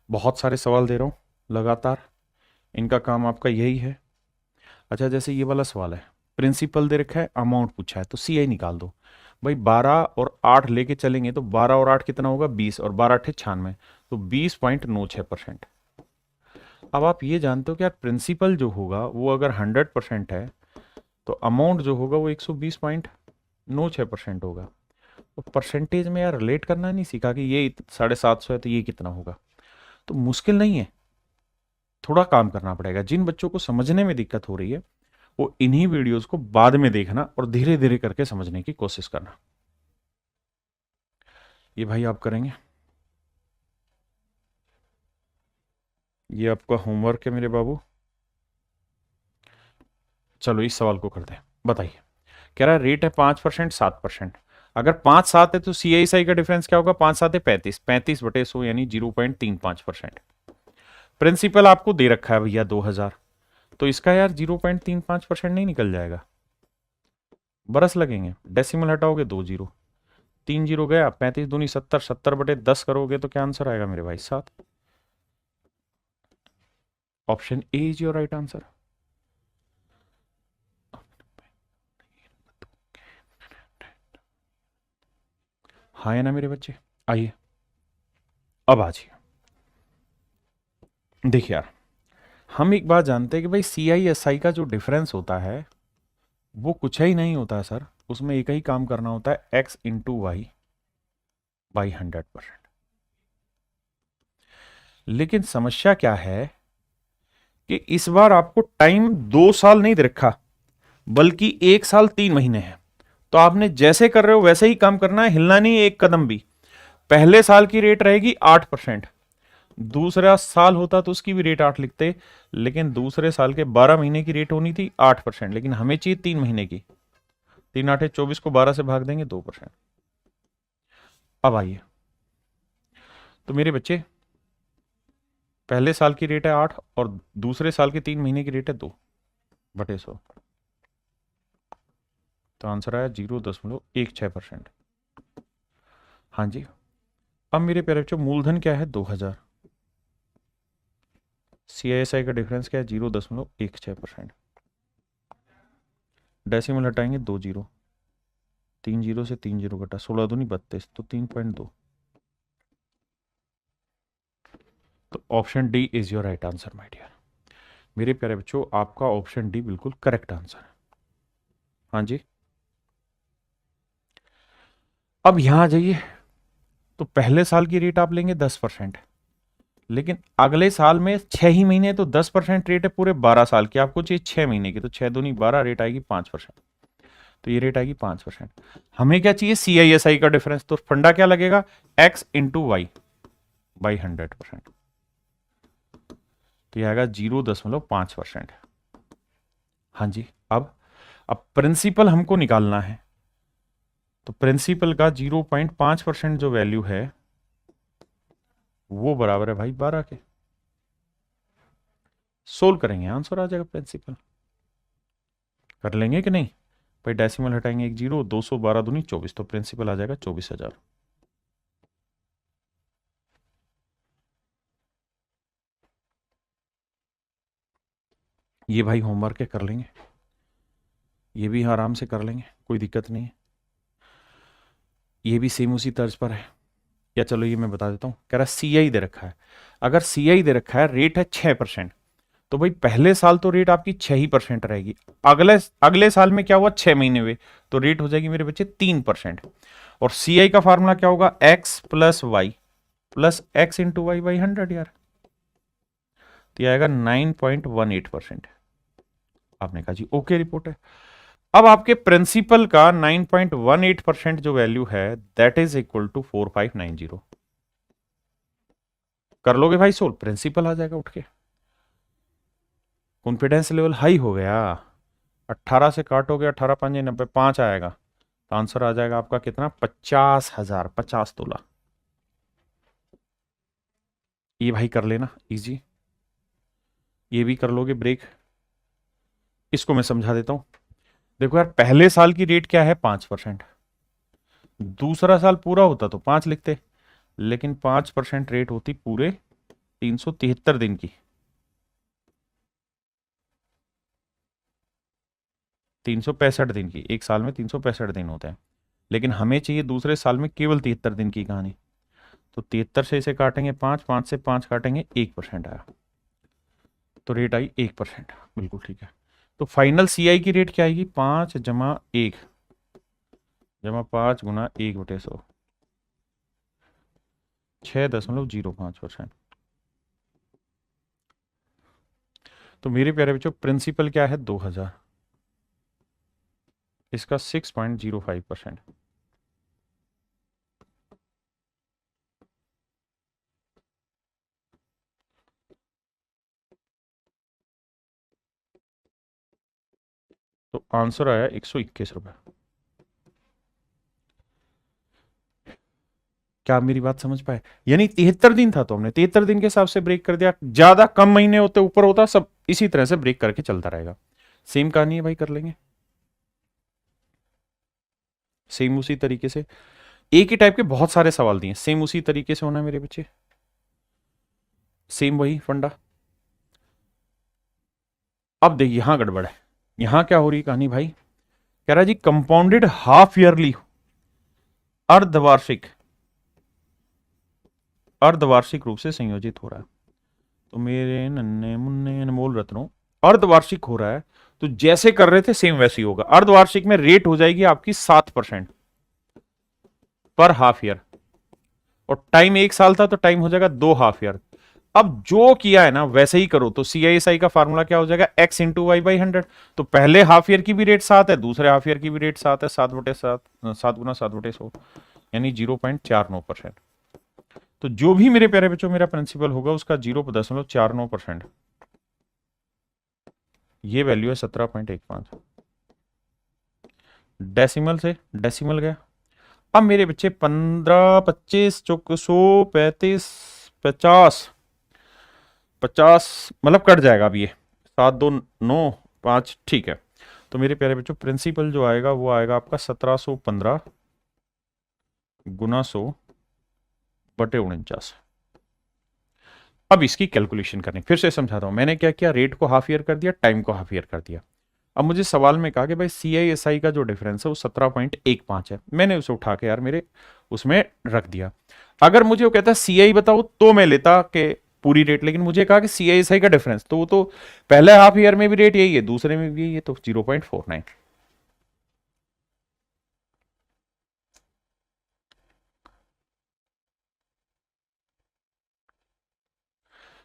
बहुत सारे सवाल दे रहा हूं लगातार, इनका काम आपका यही है। अच्छा, जैसे ये वाला सवाल है, प्रिंसिपल दे रखा है, अमाउंट पूछा है, तो CI निकाल दो। भाई 12 और 8 लेके चलेंगे तो 12 और 8 कितना होगा 20, और 12 8 96, तो 20.96%। अब आप ये जानते हो कि यार प्रिंसिपल जो होगा वो अगर 100% है तो अमाउंट जो होगा वो 120.96% होगा। तो परसेंटेज में यार रिलेट करना नहीं सीखा कि ये 750 है तो ये कितना होगा, तो मुश्किल नहीं है, थोड़ा काम करना पड़ेगा। जिन बच्चों को समझने में दिक्कत हो रही है वो इन्हीं वीडियोस को बाद में देखना और धीरे धीरे करके समझने की कोशिश करना। ये भाई आप करेंगे, ये आपका होमवर्क है मेरे बाबू। चलो इस सवाल को करते हैं, बताइए। कह रहा है रेट है 5%, 7%। अगर 5-7 है तो CISI का डिफरेंस क्या होगा, 5-7 है 35, 35/100 यानी 0.35%। प्रिंसिपल आपको दे रखा है भैया 2000, तो इसका यार 0.35% नहीं निकल जाएगा, बरस लगेंगे। डेसिमल हटाओगे 2 जीरो, 3 जीरो गया, 35 दूनी 70, 70/10 करोगे तो क्या आंसर आएगा मेरे भाई 7। Option A is your right answer. हाँ है ना मेरे बच्चे, आइए अब आ जाइए। देखिए यार, हम एक बात जानते हैं कि भाई CISI का जो डिफरेंस होता है वो कुछ ही नहीं होता है सर, उसमें एक ही काम करना होता है x इंटू वाई बाई 100%। लेकिन समस्या क्या है कि इस बार आपको टाइम 2 साल नहीं दे रखा, बल्कि 1 साल 3 महीने है। तो आपने जैसे कर रहे हो वैसे ही काम करना है, हिलना नहीं एक कदम भी। पहले साल की रेट रहेगी 8%, दूसरा साल होता तो उसकी भी रेट 8 लिखते, लेकिन दूसरे साल के 12 महीने की रेट होनी थी 8%, लेकिन हमें चाहिए 3 महीने की। 3 8 24 को 12 से भाग देंगे 2%। अब आइए, तो मेरे बच्चे पहले साल की रेट है 8 और दूसरे साल के 3 महीने की रेट है 2/100, तो आंसर आया 0.16%। हाँ जी। अब मेरे प्यारे बच्चों मूलधन क्या है 2000, CISI का डिफरेंस क्या है 0.16%। डेसिमल हटाएंगे 2 जीरो, 3 जीरो से 3 जीरो घटा, 16 दूनी 32, तो 3.2। तो option D is your right answer my dear. मेरे प्यारे बच्चों आपका ऑप्शन डी बिल्कुल करेक्ट आंसर है। हाँ जी। अब यहां आ जाइए, तो पहले साल की रेट आप लेंगे 10%, लेकिन अगले साल में 6 ही महीने, तो 10% रेट है पूरे 12 साल की, आपको चाहिए 6 महीने की, तो 6 दूनी 12, रेट आएगी 5%, तो ये रेट आएगी 5%। हमें क्या चाहिए CISI का डिफरेंस, तो फंडा क्या लगेगा x इंटू वाई बाई 100%, तो ये आएगा 0.5%। हाँ जी। अब प्रिंसिपल हमको निकालना है, तो प्रिंसिपल का 0.5% जो वैल्यू है वो बराबर है भाई 12 के। सोल्व करेंगे आंसर आ जाएगा प्रिंसिपल। कर लेंगे कि नहीं भाई, डेसिमल हटाएंगे 1 जीरो, 212 दूनी 24, तो प्रिंसिपल आ जाएगा 24,000। ये भाई होमवर्क है, कर लेंगे, ये भी आराम से कर लेंगे, कोई दिक्कत नहीं है। ये भी सेम उसी तर्ज पर है, या चलो ये मैं बता देता हूं। कह रहा है CI दे रखा है, अगर CI दे रखा है रेट है 6%, तो भाई पहले साल तो रेट आपकी 6% रहेगी। अगले अगले साल में क्या हुआ, 6 महीने हुए, तो रेट हो जाएगी मेरे बच्चे 3%। और सीआई का फार्मूला क्या होगा, x plus y plus x into y by 100 यार, तो आएगा 9.18%। आपने कहा जी ओके रिपोर्ट है। अब आपके प्रिंसिपल का 9.18% जो वैल्यू है दैट इज इक्वल टू 4590। कर लोगे भाई सोल्व, प्रिंसिपल आ जाएगा उठ के। कॉन्फिडेंस लेवल हाई हो गया। 18 से काटोगे, 18 पंजे 90, 5 आएगा, तो आंसर आ जाएगा आपका कितना, 50,000, 50 तोला। ये भाई कर लेना इजी, ये भी कर लोगे ब्रेक। इसको मैं समझा देता हूं। देखो यार, पहले साल की रेट क्या है, 5%। दूसरा साल पूरा होता तो 5 लिखते, लेकिन 5% रेट होती पूरे 373 दिन की। 365 दिन की, एक साल में 365 दिन होते हैं, लेकिन हमें चाहिए दूसरे साल में केवल 73 दिन की कहानी। तो 73 से इसे काटेंगे 5, 5 से 5 काटेंगे, 1% आया, तो रेट आई 1%। बिल्कुल ठीक है। तो फाइनल सीआई की रेट क्या आएगी, 5 जमा 1 जमा 5 गुना 1/100, 6.05%। तो मेरे प्यारे बच्चों प्रिंसिपल क्या है, 2000, इसका 6.05%। तो आंसर आया 121 रुपए। क्या आप मेरी बात समझ पाए? यानी 73 दिन था तो हमने 73 दिन के हिसाब से ब्रेक कर दिया, ज्यादा कम महीने होते ऊपर होता, सब इसी तरह से ब्रेक करके चलता रहेगा। सेम कहानी है भाई, कर लेंगे सेम उसी तरीके से। एक ही टाइप के बहुत सारे सवाल दिए, सेम उसी तरीके से होना है मेरे बच्चे, सेम वही फंडा। अब देखिए यहां गड़बड़ है, यहां क्या हो रही कहानी भाई, कह रहा है जी कंपाउंडेड हाफ ईयरली अर्धवार्षिक, अर्धवार्षिक रूप से संयोजित हो रहा है। तो मेरे नन्हे मुन्ने अनमोल रत्नों, अर्धवार्षिक हो रहा है, तो जैसे कर रहे थे सेम वैसे ही होगा। अर्धवार्षिक में रेट हो जाएगी आपकी 7% पर हाफ ईयर, और टाइम 1 साल था तो टाइम हो जाएगा 2 हाफ ईयर। अब जो किया है ना वैसे ही करो, तो CISI का फार्मूला क्या हो जाएगा, एक्स इंटू वाई बाई 100। तो पहले हाफ ईयर की भी रेट 7 है, दूसरे हाफ ईयर की भी रेट 7 है, 7/7, 7 गुना 7/100, यानी 0.49%। तो जो भी मेरे प्यारे बच्चों मेरा प्रिंसिपल होगा उसका 0.49%, ये वैल्यू है 17.15। डेसिमल से डेसिमल गया। अब मेरे बच्चे 15, 25, 100, 35, 50, 50 मतलब कट जाएगा अब ये, 7, 2, 9, 5, ठीक है। तो मेरे प्यारे बच्चों प्रिंसिपल जो आएगा वो आएगा आपका 1715 गुना 100/49। अब इसकी कैलकुलेशन करनी, फिर से समझाता हूं। मैंने क्या किया, रेट को हाफ ईयर कर दिया, टाइम को हाफ ईयर कर दिया। अब मुझे सवाल में कहा कि भाई CISI का जो डिफरेंस है वो 17.15 है, मैंने उसे उठा के यार मेरे उसमें रख दिया। अगर मुझे वो कहता CI बताओ तो मैं लेता कि पूरी रेट, लेकिन मुझे कहा कि CISI का डिफरेंस, तो वो तो पहले हाफ ईयर में भी रेट यही है, दूसरे में भी यही है, तो 0.49।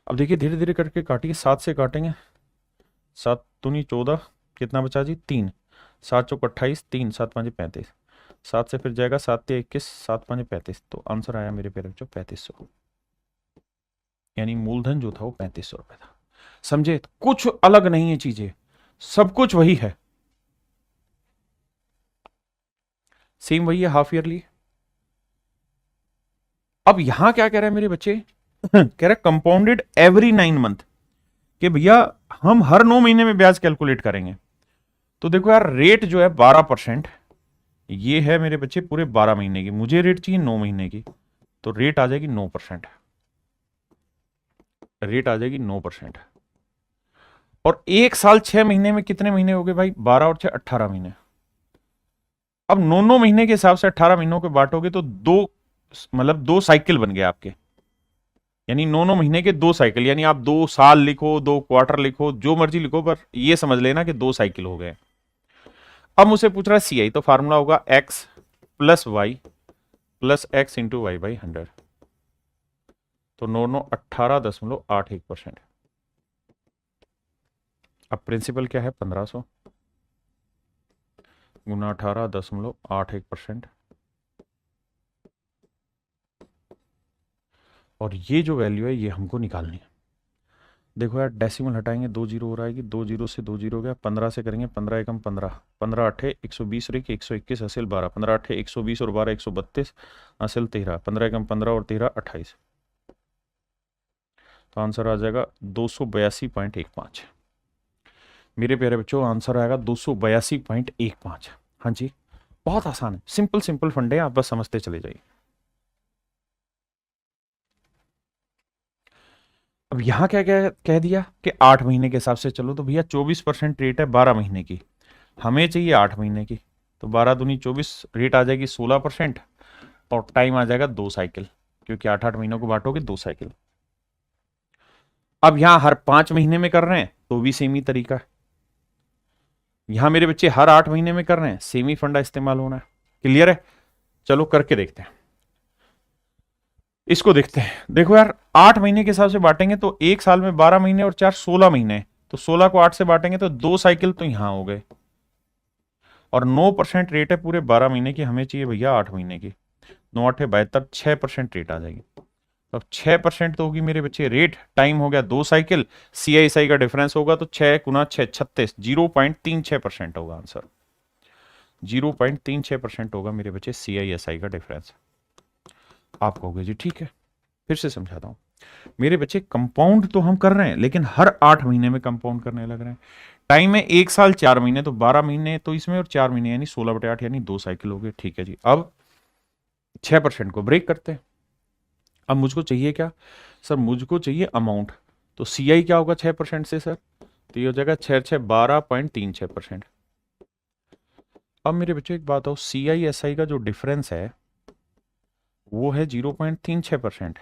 अब देखिए धीरे धीरे करके काटिए, 7 से काटेंगे, 7 दूनी 14, कितना बचा जी 3, 7 चौक 28, 3 7 5 35, 7 से फिर जाएगा 7 3 21, 7 5 35, तो आंसर आया मेरे पेरेंट्स जो 3500, यानी मूलधन जो था वो 3500 रुपए था। समझे? कुछ अलग नहीं है चीजें, सब कुछ वही है, सेम वही है हाफ ईयरली। अब यहां क्या कह रहा है मेरे बच्चे कह रहा है कंपाउंडेड एवरी 9 मंथ, कि भैया हम हर 9 महीने में ब्याज कैलकुलेट करेंगे। तो देखो यार रेट जो है 12%, ये है मेरे बच्चे पूरे 12 महीने की, मुझे रेट चाहिए 9 महीने की, तो रेट आ जाएगी 9%, रेट आ जाएगी 9%। और 1 साल 6 महीने में कितने महीने हो गए भाई, 12 और 6 18 महीने। अब 9 महीने के हिसाब से 18 महीनों के बांटोगे तो दो, मतलब 2 साइकिल बन गए आपके। यानी 9 महीने के 2 साइकिल, यानी आप 2 साल लिखो, 2 क्वार्टर लिखो, जो मर्जी लिखो, पर ये समझ लेना कि 2 साइकिल हो गए। अब मुझे पूछ रहा है सी आई, तो फार्मूला होगा x plus y plus x into y by 100। तो 18.81%। अब प्रिंसिपल क्या है, 1500 गुना 18.81%। और ये जो वैल्यू है ये हमको निकालनी है। देखो यार, डेसिमल हटाएंगे 2 जीरो हो आएगी, 2 जीरो से 2 जीरो गया, 15 से करेंगे 15 एकम 15, 15 अठे 120 रही, 121 हासिल 12, 15 अठे 120 और 12 132 हासिल 13, 15 एकम 15 और 13 28। तो आंसर आ जाएगा 282.15। मेरे प्यारे बच्चों, आंसर आएगा 282.15। हाँ जी, बहुत आसान है, सिंपल सिंपल फंडे, आप बस समझते चले जाइए। अब यहां क्या क्या कह दिया कि 8 महीने के हिसाब से चलो, तो भैया 24% रेट है 12 महीने की, हमें चाहिए 8 महीने की, तो 12 दूनी 24, रेट आ जाएगी 16% और टाइम आ जाएगा 2 साइकिल, क्योंकि 8-8 महीनों को बांटोगे 2 साइकिल। अब यहां हर 5 महीने में कर रहे हैं तो भी सेम ही तरीका है, यहां मेरे बच्चे हर 8 महीने में कर रहे हैं, सेम ही फंडा इस्तेमाल होना है। क्लियर है? चलो करके देखते हैं, इसको देखते हैं। देखो यार, 8 महीने के हिसाब से बांटेंगे तो एक साल में 12 महीने और 4 16 महीने, तो 16 को 8 से बांटेंगे तो 2 साइकिल तो यहां हो गए, और 9% रेट है पूरे 12 महीने की, हमें चाहिए भैया 8 महीने की। 9 8 72, 6% रेट आ जाएगी। तो 6% तो होगी मेरे बच्चे रेट, टाइम हो गया 2 cycle, C I S I का डिफरेंस होगा तो 6 गुना 6 36, 0.36% होगा आंसर, 0.36% होगा मेरे बच्चे सी आई एस आई का डिफरेंस। आप कहोगे जी ठीक है, फिर से समझाता हूं मेरे बच्चे, कंपाउंड तो हम कर रहे हैं लेकिन हर 8 महीने में कंपाउंड करने लग रहे हैं। टाइम है 1 साल 4 महीने, तो 12 महीने तो इसमें और 4 महीने यानी 16/8 यानी 2 साइकिल हो गए। ठीक है जी, अब 6% को ब्रेक करते हैं। अब मुझको चाहिए क्या सर, मुझको चाहिए अमाउंट, तो सी आई क्या होगा 6% से सर, तो ये हो जाएगा 6 6 12.36%। अब मेरे बच्चों एक बात हो, सी आई एस आई का जो डिफरेंस है वो है 0.36%,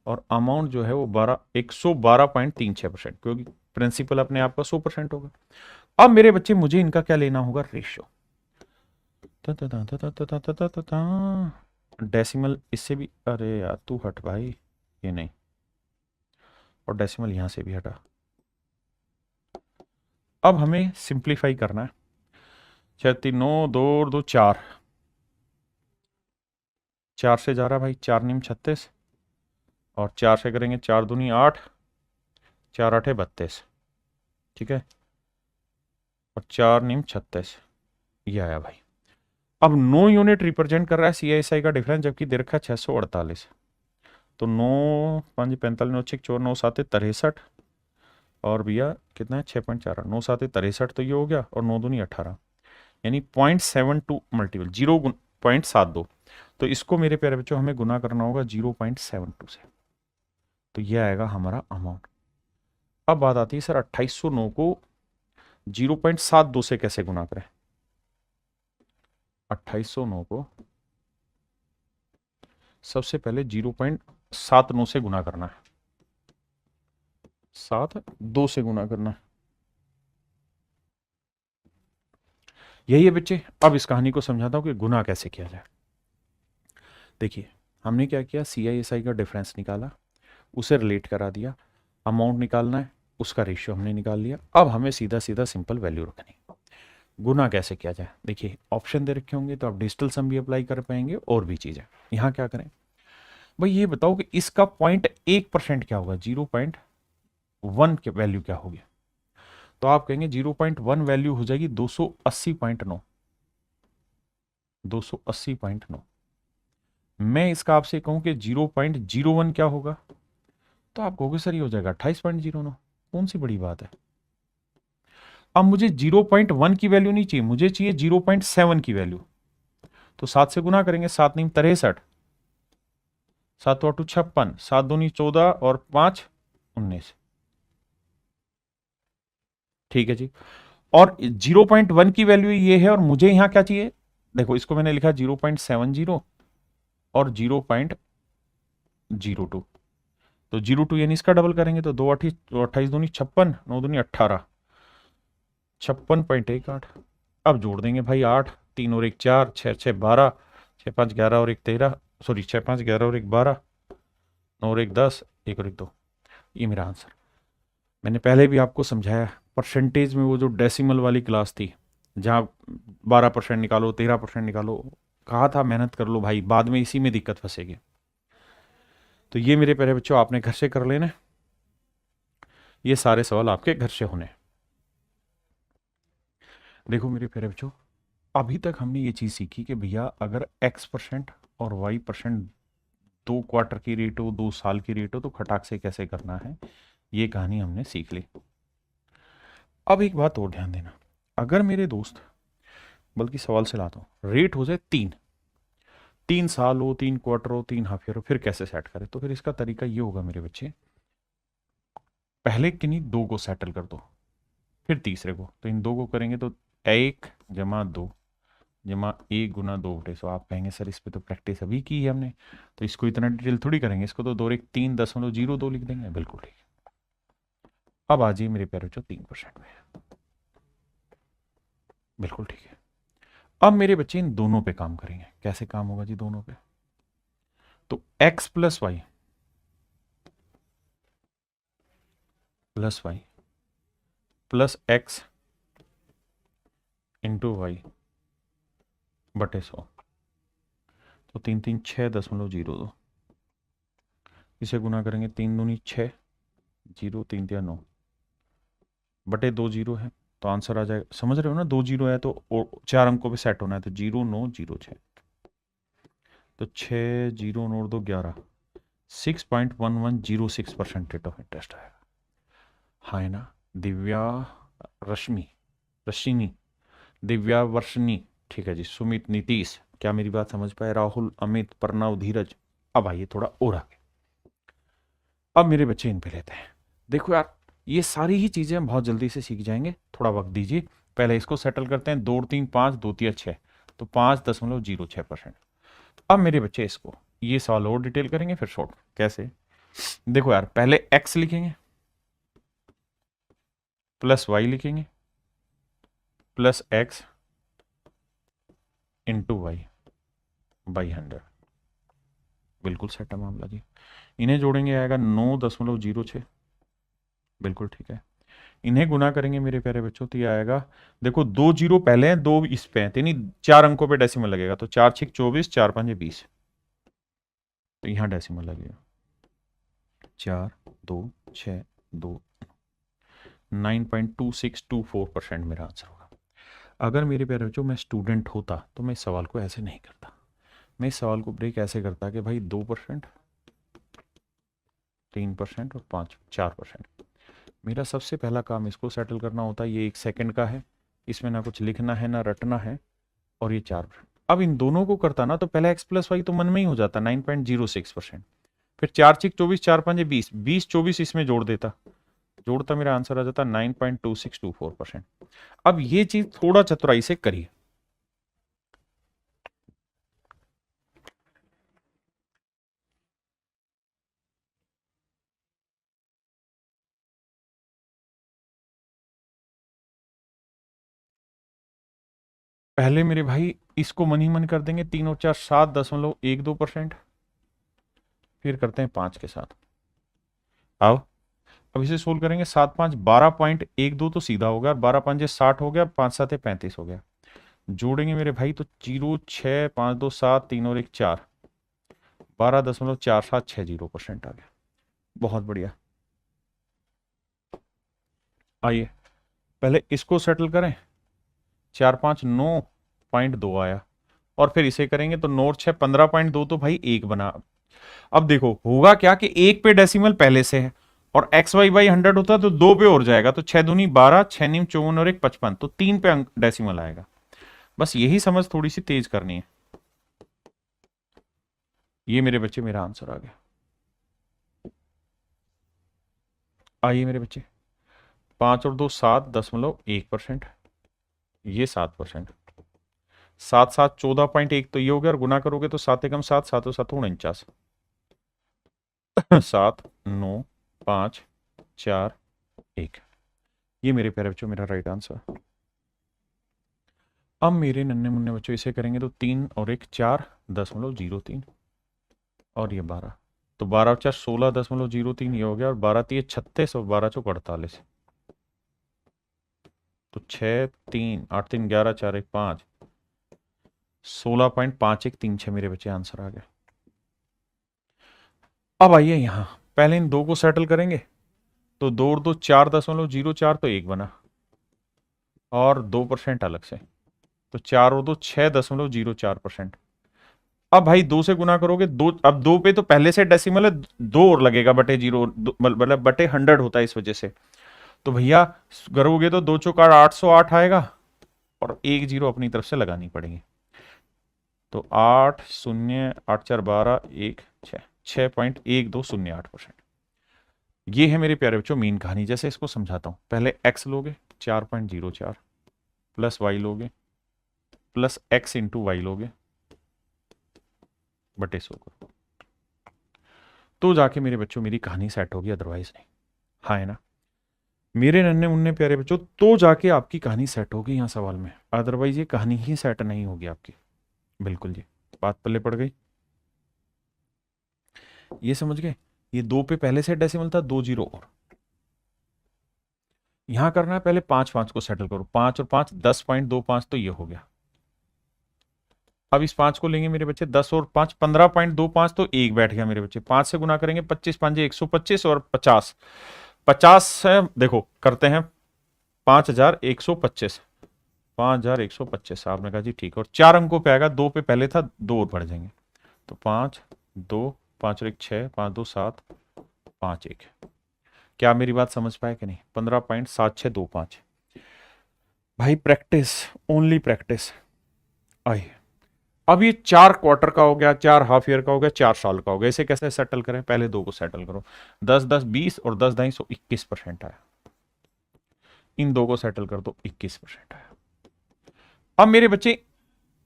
और अमाउंट जो है वो 112.36%, क्योंकि प्रिंसिपल अपने आप का 100% होगा। अब मेरे बच्चे मुझे इनका क्या लेना होगा, रेशियो। डेसिमल इससे भी, अरे यार तू हट भाई, ये नहीं, और डेसिमल यहां से भी हटा। अब हमें सिंप्लीफाई करना है, 6 3 9 2 और 2 4, 4 से जा रहा भाई, 4 निम 36, और 4 से करेंगे 4 दूनी 8, 4 8 32, ठीक है, और 4 निम 36, ये आया भाई। अब 9 यूनिट रिप्रेजेंट कर रहा है सी आई एस आई का डिफरेंस, जबकि दे रखा है 648, तो 9 5 45 9 6 4 9 7 63, और भैया कितना है 6.4, 9 7 63, तो ये हो गया, और 9 दूनी 18, यानी 0.72 मल्टीपल 0.72, तो इसको मेरे प्यारे बच्चों हमें गुना करना होगा 0.72 से, तो ये आएगा हमारा अमाउंट। अब बात आती है सर 2809 को 0.72 से कैसे गुना करें। 2809 को सबसे पहले 0.79 से गुना करना है, 72 से गुना करना है, यही है बच्चे। अब इस कहानी को समझाता हूं कि गुना कैसे किया जाए। देखिए, हमने क्या किया, सी आई एस आई का डिफरेंस निकाला, उसे रिलेट करा दिया, अमाउंट निकालना है, उसका रेशियो हमने निकाल लिया। अब हमें सीधा सीधा सिंपल वैल्यू रखनी, गुना कैसे किया जाए। देखिए, ऑप्शन दे रखे होंगे तो आप डिजिटल सम भी अप्लाई कर पाएंगे, और भी चीजें। यहां क्या करें भाई, ये बताओ कि इसका 0.1% क्या होगा, 0.1 के वैल्यू क्या होगी, तो आप कहेंगे 0.1 वैल्यू हो जाएगी 280.9, 280.9। मैं इसका आपसे कहूं कि 0.01 क्या होगा, तो आप कहोगे सर ये हो जाएगा 28.09, कौन सी बड़ी बात है। अब मुझे 0.1 की वैल्यू नहीं चाहिए, मुझे चाहिए 0.7 की वैल्यू, तो 7 से गुना करेंगे, 7 नीम 63, 7 8 56, 7 दूनी 14 और 5 19, ठीक है जी। और 0.1 की वैल्यू ये है, और मुझे यहां क्या चाहिए, देखो इसको मैंने लिखा 0.70 और 0.02, तो 0 2 यानी इसका डबल करेंगे तो 28 दूनी 56, 9 दूनी 18, 56.18। अब जोड़ देंगे भाई 8, 3 और 1 4, 6 6 12, 6 5 11 और 1 13, सॉरी 6 5 11 और 1 12, 9 और 1 10, 1 और 1 2। ये मेरा आंसर। मैंने पहले भी आपको समझाया, परसेंटेज में वो जो डेसिमल वाली क्लास थी, जहाँ 12% निकालो, 13% निकालो, कहा था मेहनत कर लो भाई, बाद में इसी में दिक्कत फंसेगी। तो ये मेरे प्यारे बच्चों आपने घर से कर लेना, ये सारे सवाल आपके घर से होने। देखो मेरे प्यारे बच्चों, अभी तक हमने ये चीज़ सीखी कि भैया अगर x% और y% 2 क्वार्टर की रेट हो, 2 साल की रेट हो, तो खटाक से कैसे करना है, ये कहानी हमने सीख ली। अब एक बात और ध्यान देना, अगर मेरे दोस्त, बल्कि सवाल से लाता हूँ, रेट हो जाए 3 साल हो, 3 क्वार्टर हो, 3 हाफ ईयर हो, फिर कैसे सेट करें? तो फिर इसका तरीका ये होगा मेरे बच्चे, पहले किन्हीं 2 को सेटल कर दो, फिर तीसरे को। तो इन 2 को करेंगे तो 1 जमा 2 जमा 1 गुना 2/100। आप कहेंगे सर इस पे तो प्रैक्टिस अभी की है हमने, तो इसको इतना डिटेल थोड़ी करेंगे, इसको तो 2 1 3.02 लिख देंगे। बिल्कुल ठीक है। अब आ जाइए मेरे प्यारे बच्चों 3% में। बिल्कुल ठीक है। अब मेरे बच्चे इन दोनों पे काम करेंगे। कैसे काम होगा जी दोनों पे? तो x plus y plus x into y बटे 100। तो 3 3 6.02, इसे गुना करेंगे 3 दूनी 6, 0 3 3 9 बटे 2 0 है, तो आंसर आ जाएगा। समझ रहे हो ना, 2 0 है तो 4 अंकों पे सेट होना है, तो 0 9 0 6, तो 6 0 9 2 11, 6.1106% रेट ऑफ इंटरेस्ट आएगा। हाँ है ना? दिव्या रश्मि रश्मिनी दिव्या वर्षनी, ठीक है जी। सुमित नीतीश, क्या मेरी बात समझ पाए? राहुल अमित प्रणव धीरज। अब आइए थोड़ा और आगे, अब मेरे बच्चे इन पे लेते हैं। देखो यार, ये सारी ही चीजें हम बहुत जल्दी से सीख जाएंगे, थोड़ा वक्त दीजिए। पहले इसको सेटल करते हैं, 2 3 5 2 3 6, तो 5.06%। अब मेरे बच्चे इसको, ये सवाल और डिटेल करेंगे, फिर शॉर्ट। कैसे? देखो यार, पहले x लिखेंगे, प्लस y लिखेंगे, plus x into y by 100। बिल्कुल सेट है मामला जी। इन्हें जोड़ेंगे, आएगा 9.06। बिल्कुल ठीक है। इन्हें गुना करेंगे मेरे प्यारे बच्चों, तो ये आएगा, देखो 2 0 पहले हैं, 2 इस पे हैं, यानी 4 अंकों पे डेसिमल लगेगा, तो 4 6 24, 4 5 20, तो यहां डेसिमल लगेगा 4 2 6 2, 9.2624% मेरा आंसर होगा। अगर मेरे प्यारे बच्चों मैं स्टूडेंट होता तो मैं इस सवाल को ऐसे नहीं करता, मैं इस सवाल को ब्रेक ऐसे करता कि भाई 2%, 3% और 4%। मेरा सबसे पहला काम इसको सेटल करना होता है, ये 1 सेकंड का है, इसमें ना कुछ लिखना है ना रटना है, और ये 4%। अब इन दोनों को करता ना, तो पहले x प्लस वाई तो मन में ही हो जाता 9.06%, फिर 4 6 24, 4 5 20, 20 24 इसमें जोड़ता मेरा आंसर आ जाता 9.2624%। अब ये चीज थोड़ा चतुराई से करिए। पहले मेरे भाई इसको मन ही मन कर देंगे, 3 और 4 7.12%, फिर करते हैं 5 के साथ। आओ अब इसे सोल्व करेंगे, 7 5 12.12 तो सीधा हो गया, 12 5 60 हो गया, 5 7 35 हो गया। जोड़ेंगे मेरे भाई तो 0 6 5 2 7 3 और 1 4, 12.4760% आ गया। बहुत बढ़िया। आइए पहले इसको सेटल करें, 4 5 9.2 आया, और फिर इसे करेंगे तो 9 और 6 15.2, तो भाई 1 बना। अब देखो होगा क्या कि 1 पे डेसिमल पहले से है, और एक्स वाई बाई 100 होता है तो 2 पे और जाएगा, तो 6 दूनी 12, 6 नीम 54 और 1 55, तो 3 पे डेसिमल आएगा। बस यही समझ थोड़ी सी तेज करनी है। ये मेरे बच्चे मेरा आंसर आ गया। आइए मेरे बच्चे, 5 और 2 7.1%, ये 7%, 7 7 14.1, तो ये हो गया, और गुना करोगे तो 7 एकम 7, 7 और 7 49, 7 9 5 4 1। ये मेरे प्यारे बच्चों मेरा राइट आंसर। अब मेरे नन्हे मुन्ने बच्चों इसे करेंगे तो 3 और 1 4.03 और ये 12, तो 12 4 16.03 ये हो गया, और 12 3 36 और 12 चौक 48, तो 6 3 8 3 11 4 1 5 16.5136 मेरे बच्चे आंसर आ गया। अब आइए यहां पहले इन दो को सेटल करेंगे, तो 2 और 2 4.04, तो 1 बना और 2% अलग से, तो 4 और 2 6.04%। अब भाई 2 से गुना करोगे, दो अब 2 पे तो पहले से डेसिमल है, 2 और लगेगा बटे 0, मतलब बटे 100 होता है इस वजह से, तो भैया करोगे तो 2 चौका 808 आएगा और 1 0 अपनी तरफ से लगानी पड़ेगी, तो 8 0 8 4 12 1 6 6.1208%। ये है मेरे प्यारे बच्चों मेन कहानी। जैसे इसको समझाता हूं, पहले x लोगे 4.04 प्लस y लोगे प्लस x इंटू वाई लोगे बटे 100 करो, तो जाके मेरे बच्चों मेरी कहानी सेट होगी, अदरवाइज नहीं। हाँ है ना मेरे नन्हे मुन्ने प्यारे बच्चों, तो जाके आपकी कहानी सेट होगी यहाँ सवाल में, अदरवाइज ये कहानी ही सेट नहीं होगी आपकी। बिल्कुल जी, बात पल्ले पड़ गई, ये समझ गए। ये 2 पे पहले से डेसिमल था, 2 0 और यहां करना है, पहले 5 5 को सेटल करो, 5 और 5 10.25, तो ये हो गया। अब इस 5 को लेंगे मेरे बच्चे, 10 और 5 15.25, तो 1 बैठ गया मेरे बच्चे। 5 से गुना करेंगे, 25 5 125 और 50 50 है, देखो करते हैं 5125, 5125 आपने कहा जी ठीक है, और 4 अंकों पे आएगा, 2 पे पहले था, 2 और बढ़ जाएंगे, तो 5 2 5 और 1 6 5 2 7 5 1। क्या मेरी बात समझ पाए कि नहीं? 15.7625। भाई प्रैक्टिस, ओनली प्रैक्टिस। आई अब ये 4 क्वार्टर का हो गया, 4 हाफ ईयर का हो गया, 4 साल का हो गया, इसे कैसे सेटल करें? पहले 2 को सेटल करो, 10 10 20 और 10 ढाई 21% आया, इन 2 को सेटल कर दो, 21% आया। अब मेरे बच्चे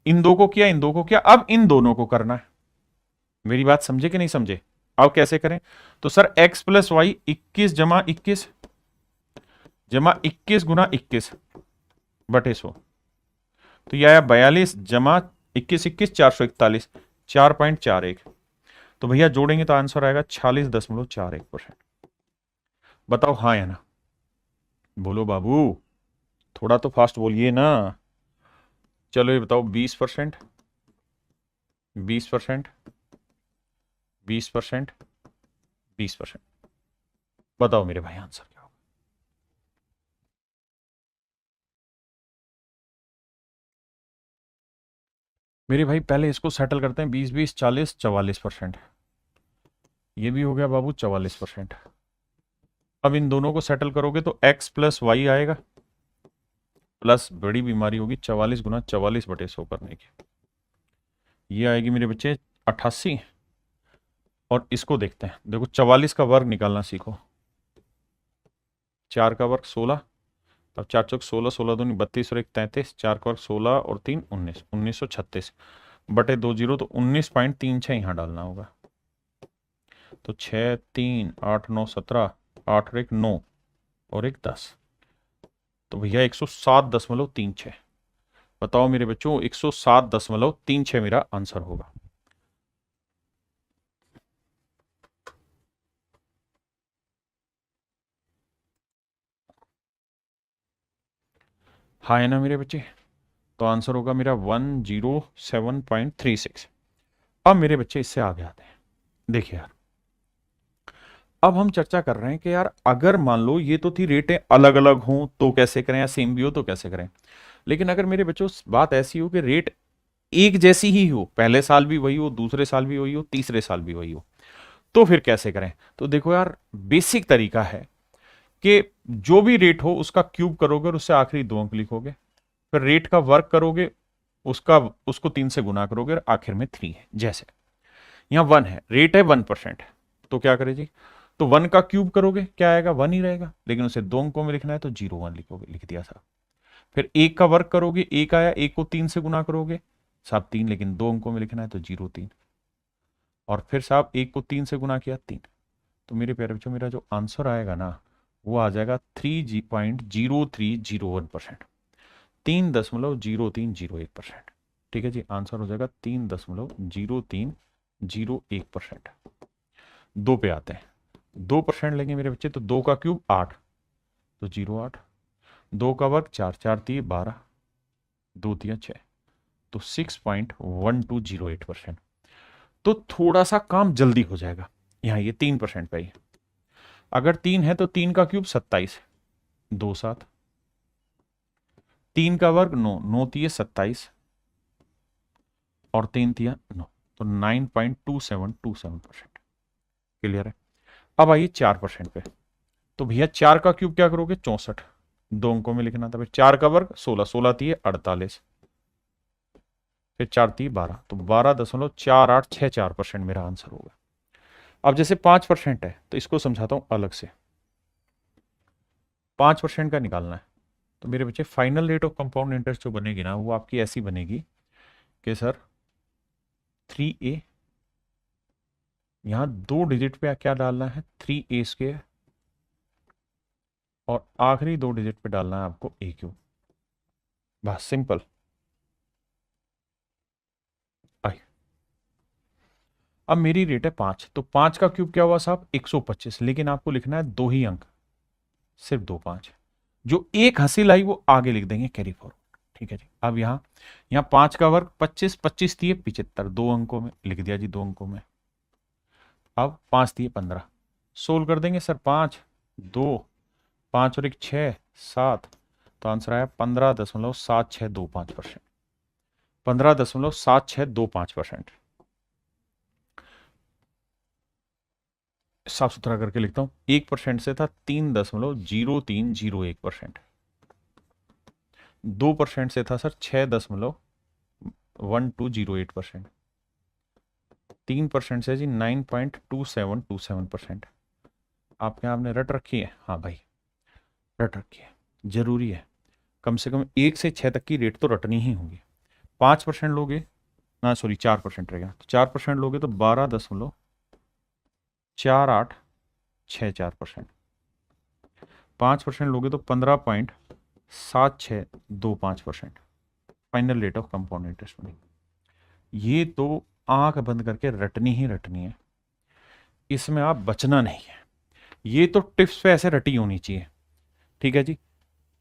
इन 2 को किया, इन 2 को किया, अब इन दोनों को करना है। मेरी बात समझे कि नहीं समझे? अब कैसे करें? तो सर x प्लस वाई 21 जमा 21 जमा 21 गुना 21 बटे 100, तो यह आया 42 जमा 21 21 441 4.41, तो भैया जोड़ेंगे तो आंसर आएगा 46.41%। बताओ हाँ या ना? बोलो बाबू, थोड़ा तो फास्ट बोलिए ना। चलो ये बताओ 20%, 20%, 20%, 20%, बताओ मेरे भाई आंसर क्या होगा? मेरे भाई पहले इसको सेटल करते हैं, 20 20 40 44%, ये भी हो गया बाबू 44%। अब इन दोनों को सेटल करोगे तो x प्लस वाई आएगा, प्लस बड़ी बीमारी होगी 44 गुना 44 बटे 100 करने की, ये आएगी मेरे बच्चे 88। और इसको देखते हैं, देखो 44 का वर्ग निकालना सीखो, 4 का वर्ग 16, अब 4 चौक 16 16 दूनी 32 और 1 33, 4 का वर्ग 16 और 3 19 1936 बटे 2 0, तो 19.36 यहाँ डालना होगा, तो 6 3 8 9 17 8 और 1 9 और 1 10, तो भैया 107.36। बताओ मेरे बच्चों 107.36 मेरा आंसर होगा। हाँ है ना मेरे बच्चे? तो आंसर होगा मेरा 107.36। अब मेरे बच्चे इससे आगे आते हैं। देखिए यार, अब हम चर्चा कर रहे हैं कि यार अगर मान लो ये तो थी रेटें अलग अलग हों तो कैसे करें, या सेम भी हो तो कैसे करें, लेकिन अगर मेरे बच्चों बात ऐसी हो कि रेट एक जैसी ही हो, पहले साल भी वही हो, दूसरे साल भी वही हो, तीसरे साल भी वही हो, तो फिर कैसे करें? तो देखो यार, बेसिक तरीका है कि जो भी रेट हो उसका क्यूब करोगे और उससे आखिरी 2 अंक लिखोगे, फिर रेट का वर्क करोगे, उसको 3 से गुना करोगे और आखिर में 3 है। जैसे यहां 1 है, रेट है 1%, तो क्या करें जी? तो 1 का क्यूब करोगे, क्या आएगा? 1 ही रहेगा, लेकिन उसे 2 अंकों में लिखना है तो 0 1 लिखोगे, लिख दिया साहब। फिर 1 का वर्क करोगे, 1 आया, 1 को 3 से गुना करोगे साहब 3, लेकिन 2 अंकों में लिखना है तो 0 3, और फिर साहब 1 को 3 से गुना किया 3, तो मेरे प्यारे बच्चों मेरा जो आंसर आएगा ना वो आ जाएगा 3.0301%, 3.0301%। ठीक है जी, आंसर हो जाएगा 3.0301%। 2 पे आते हैं, 2% लेंगे मेरे बच्चे, तो 2 का क्यूब 8, तो 08, 2 का वर्ग 4, 4 3 12, 2 3 6, तो 6.1208%। तो थोड़ा सा काम जल्दी हो जाएगा। यहाँ ये 3% पे ही, अगर 3 है तो 3 का क्यूब 27, 2 7, 3 का वर्ग 9, 9 3 27 और 3 3 9, तो 9.2727%। क्लियर है। अब आइए 4% पे, तो भैया 4 का क्यूब क्या करोगे 64, 2 अंकों में लिखना था। फिर 4 का वर्ग 16, 16 3 48, फिर 4 3 12, तो 12.4864% मेरा आंसर होगा। अब जैसे 5% है तो इसको समझाता हूं अलग से। 5% का निकालना है तो मेरे बच्चे final rate of compound interest जो बनेगी ना वो आपकी ऐसी बनेगी कि सर 3a, यहां 2 डिजिट पे क्या डालना है 3a², और आखिरी 2 डिजिट पे डालना है आपको a³। बस सिंपल। आई, अब मेरी रेट है 5, तो 5 का क्यूब क्या हुआ साहब 125, लेकिन आपको लिखना है 2 ही अंक, सिर्फ 2 5, जो एक हासिल आई वो आगे लिख देंगे कैरी फॉरवर्ड। ठीक है जी। अब यहाँ 5 का वर्ग 25, 25 दिए 75, 2 अंकों में लिख दिया जी, 2 अंकों में। अब 5 दिए 15, सोल्व कर देंगे सर, 5 2 5 और 1 6 7, तो आंसर आया 15.7625%, 15.7625%। साफ सुथरा करके लिखता हूं, 1% से था 3.0301%, 2% से था सर 6.1208%, 3% से जी 9.2727%। आपके आपने रट रखी है? हाँ भाई रट रखी है, जरूरी है, कम से कम 1 से 6 तक की रेट तो रटनी ही होगी। 5% लोगे ना, सॉरी 4% रहेगा, तो 4% लोगे तो 12.4864%, 5% लोगे तो 15.7625%। Final rate of compound interest बनेगी। ये तो आंख बंद करके रटनी ही रटनी है, इसमें आप बचना नहीं है। ये तो टिप्स पे ऐसे रटी होनी चाहिए। ठीक है जी।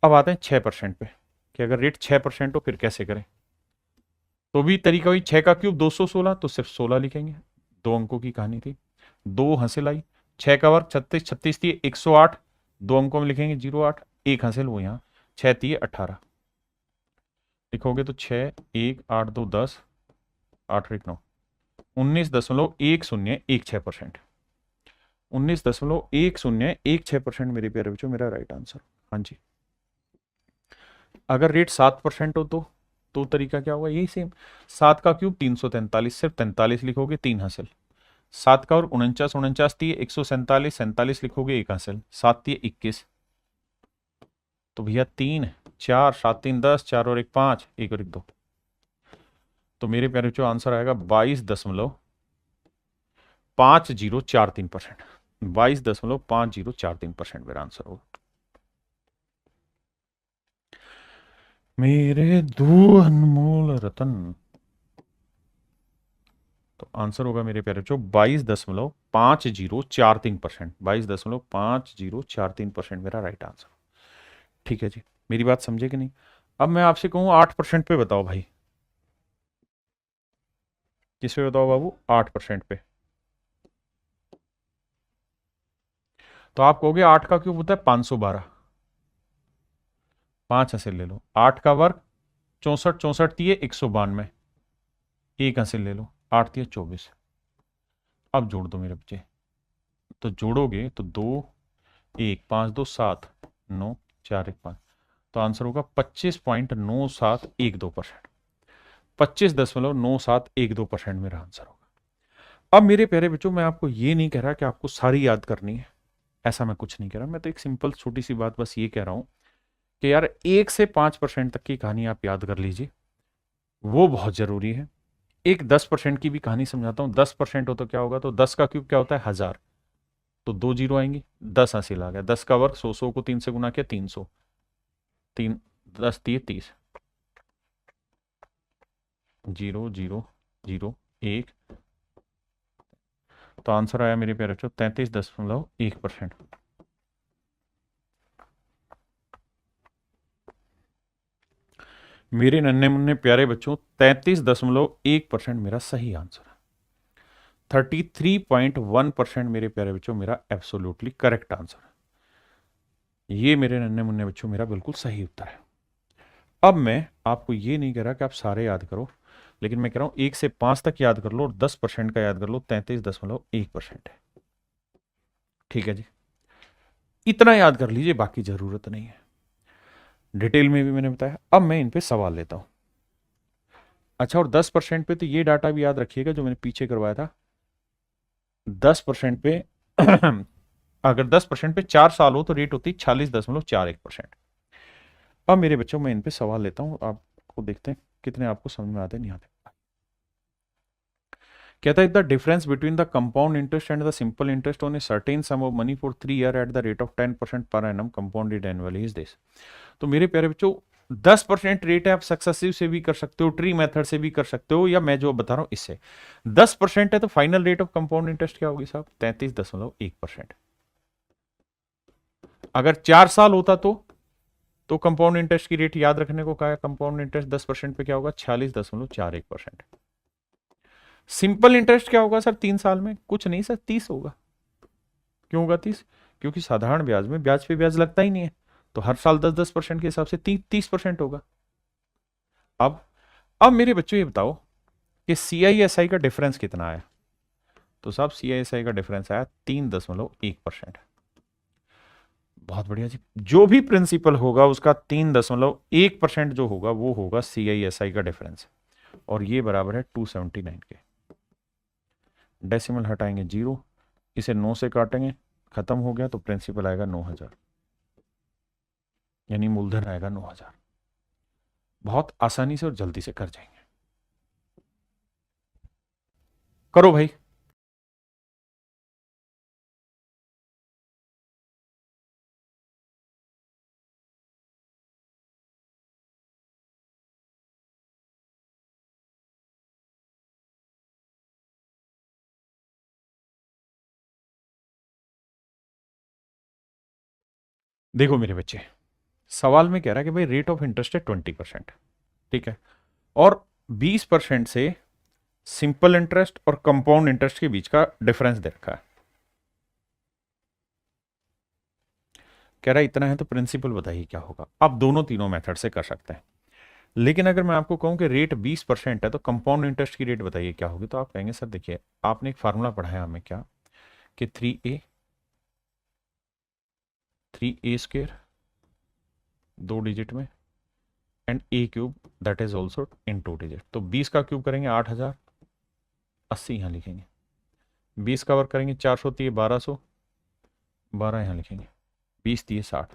अब आते हैं 6% पे, कि अगर रेट 6% हो फिर कैसे करें। तो भी तरीका वही, 6 का क्यूब 216, तो सिर्फ 16 लिखेंगे, 2 अंकों की कहानी थी। 2 हासिल आई, 6 का वर्ग 36, 36 थी 108, 2 अंकों में लिखेंगे 08, 1 हासिल वो यहाँ 6 थी 18 लिखोगे, तो 6 1 8 2 10, 8 1 9, 19.1016%, 19.1016% मेरे प्यारे बच्चों मेरा राइट आंसर। हाँ जी। अगर रेट 7% हो तो तरीका क्या होगा, यही सेम, 7 का क्यूब 343, सिर्फ 43 लिखोगे 3 हासिल, 7 का और 49, 49 थी 147, 47 लिखोगे 1 हासिल, 7 थी 21, तो भैया 3 4 7 3 10, 4 और 1 5, 1 और 1 2, तो मेरे प्यारे बच्चों आंसर आएगा 22.5043%, 22.5043% मेरा आंसर होगा। मेरे दो अनमोल रतन, तो आंसर होगा मेरे प्यारे बच्चों 22.5043%, 22.5043% मेरा राइट आंसर। ठीक है जी, मेरी बात समझे कि नहीं। अब मैं आपसे कहूं 8% पे बताओ भाई, किस पे बताओ बाबू, 8% पे। तो आप कहोगे 8 का क्यूब होता है 512, 5 हासिल ले लो, 8 का वर्ग 64, 64 दिए 192, 1 हासिल ले लो, 8 दिए 24। अब जोड़ दो मेरे बच्चे, तो जोड़ोगे तो 2 1 5 2 7 9 4 1 5, तो आंसर होगा 25.9712%, 25.9712% मेरा आंसर होगा। अब मेरे प्यारे बच्चों मैं आपको ये नहीं कह रहा कि आपको सारी याद करनी है, ऐसा मैं कुछ नहीं कह रहा, मैं तो एक सिंपल छोटी सी बात बस ये कह रहा हूं कि यार 1 से 5% तक की कहानी आप याद कर लीजिए, वो बहुत जरूरी है। एक 10% की भी कहानी समझाता हूं, 10% हो तो क्या होगा, तो 10 का क्यूब क्या होता है 1000, तो 2 जीरो आएंगी, 10 हासिल आ गया, 10 का वर्ग 100, 100 को 3 से गुना किया 300, 3 10 3 30, 0 0 0 1, तो आंसर आया मेरे प्यारे बच्चों 33.1%। मेरे नन्हे मुन्ने प्यारे बच्चों 33.1% मेरा सही आंसर है। 33.1% मेरे प्यारे बच्चों मेरा एब्सोल्युटली करेक्ट आंसर है। ये मेरे नन्हे मुन्ने बच्चों मेरा बिल्कुल सही उत्तर है। अब मैं आपको ये नहीं कह रहा कि आप सारे याद करो, लेकिन मैं कह रहा हूं 1 से 5 तक याद कर लो और 10% का याद कर लो, 33.1% है। ठीक है जी, इतना याद कर लीजिए, बाकी जरूरत नहीं है, डिटेल में भी मैंने बताया। अब मैं इन पे सवाल लेता हूं। अच्छा, और 10% पे तो ये डाटा भी याद रखिएगा जो मैंने पीछे करवाया था। 10% पे अगर 10% पे 4 साल हो तो रेट होती 46.41%। अब मेरे बच्चों मैं इन पे सवाल लेता हूं, आपको देखते हैं कितने आपको समझ में आते नहीं आते। कहता है the difference between the compound interest and the simple interest on a certain some of money for 3 year at the rate of 10% per annum compounded annually is this. तो मेरे प्यारे बच्चों 10% रेट है, आप सक्सेसिव से भी कर सकते हो, ट्री मेथड से भी कर सकते हो, या मैं जो बता रहा हूं इससे 10% है तो final rate of compound interest क्या होगी साहब? 33.1%। अगर 4 साल होता तो कंपाउंड इंटरेस्ट की रेट याद रखने को कहा है, कंपाउंड इंटरेस्ट 10% पे क्या होगा? 46.41%। सिंपल इंटरेस्ट क्या होगा सर 3 साल में? कुछ नहीं सर, 30 होगा। क्यों होगा 30? क्योंकि साधारण ब्याज में ब्याज पे ब्याज लगता ही नहीं है, तो हर साल 10-10% के हिसाब से 30% होगा। अब मेरे बच्चों ये बताओ कि CISI का डिफरेंस कितना आया? तो साहब CISI का डिफरेंस आया 3.1%। बहुत बढ़िया जी, जो भी प्रिंसिपल होगा उसका 3.1% जो होगा वो होगा CISI का डिफरेंस, और ये बराबर है 279 के। डेसिमल हटाएंगे 0, इसे 9 से काटेंगे, खत्म हो गया, तो प्रिंसिपल आएगा 9000, यानी मूलधन आएगा 9000। बहुत आसानी से और जल्दी से कर जाएंगे। करो भाई। देखो मेरे बच्चे, सवाल में कह रहा है कि भाई रेट ऑफ इंटरेस्ट है 20%, ठीक है, और 20% से सिंपल इंटरेस्ट और कंपाउंड इंटरेस्ट के बीच का डिफरेंस दे रखा है। कह रहा है इतना है, तो प्रिंसिपल बताइए क्या होगा। आप दोनों तीनों मेथड से कर सकते हैं, लेकिन अगर मैं आपको कहूं कि रेट 20% है तो कंपाउंड इंटरेस्ट की रेट बताइए क्या होगी, तो आप कहेंगे सर देखिए आपने एक फार्मूला पढ़ा है हमें, क्या कि 3a स्क्वेयर 2 डिजिट में and a cube that is also in 2 digit. तो 20 का क्यूब करेंगे 8000, 80 यहां लिखेंगे, 20 का वर्क करेंगे 400 दिए 1200, 12 यहां लिखेंगे, 20 दिए 60,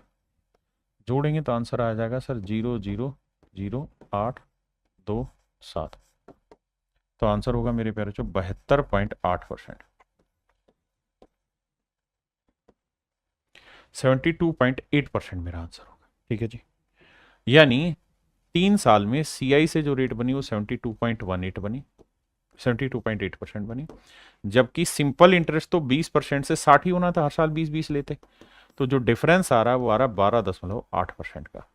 जोड़ेंगे तो आंसर आ जाएगा सर 0.00827। तो आंसर होगा मेरे प्यारे बच्चों 72.8%, 72.8% मेरा आंसर होगा। ठीक है जी, यानी 3 साल में CI से जो रेट बनी वो 72.18 बनी, 72.8% बनी, जबकि सिंपल इंटरेस्ट तो 20% से 60 ही होना था, हर साल 20-20 लेते, तो जो डिफरेंस आ रहा है वो आ रहा 12.8% का।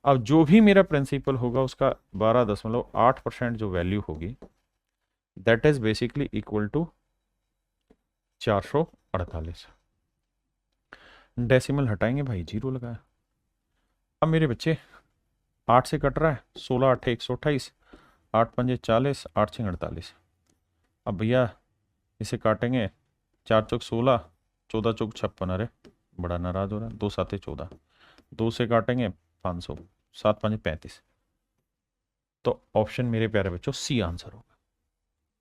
अब जो भी मेरा प्रिंसिपल होगा उसका 12.8% जो वैल्यू होगी that is basically equal to 448। Decimal हटाएंगे भाई, 0 लगाया। अब मेरे बच्चे 8 से कट रहा है, 16 8 128, 8 पंजे 40, 8 6 48। अब भैया इसे काटेंगे, 4 चौक 16, 14 चौक 56, अरे बड़ा नाराज हो रहा है, 2 7 14, 2 से काटेंगे 500, 7 5 35। तो ऑप्शन मेरे प्यारे बच्चों सी आंसर होगा।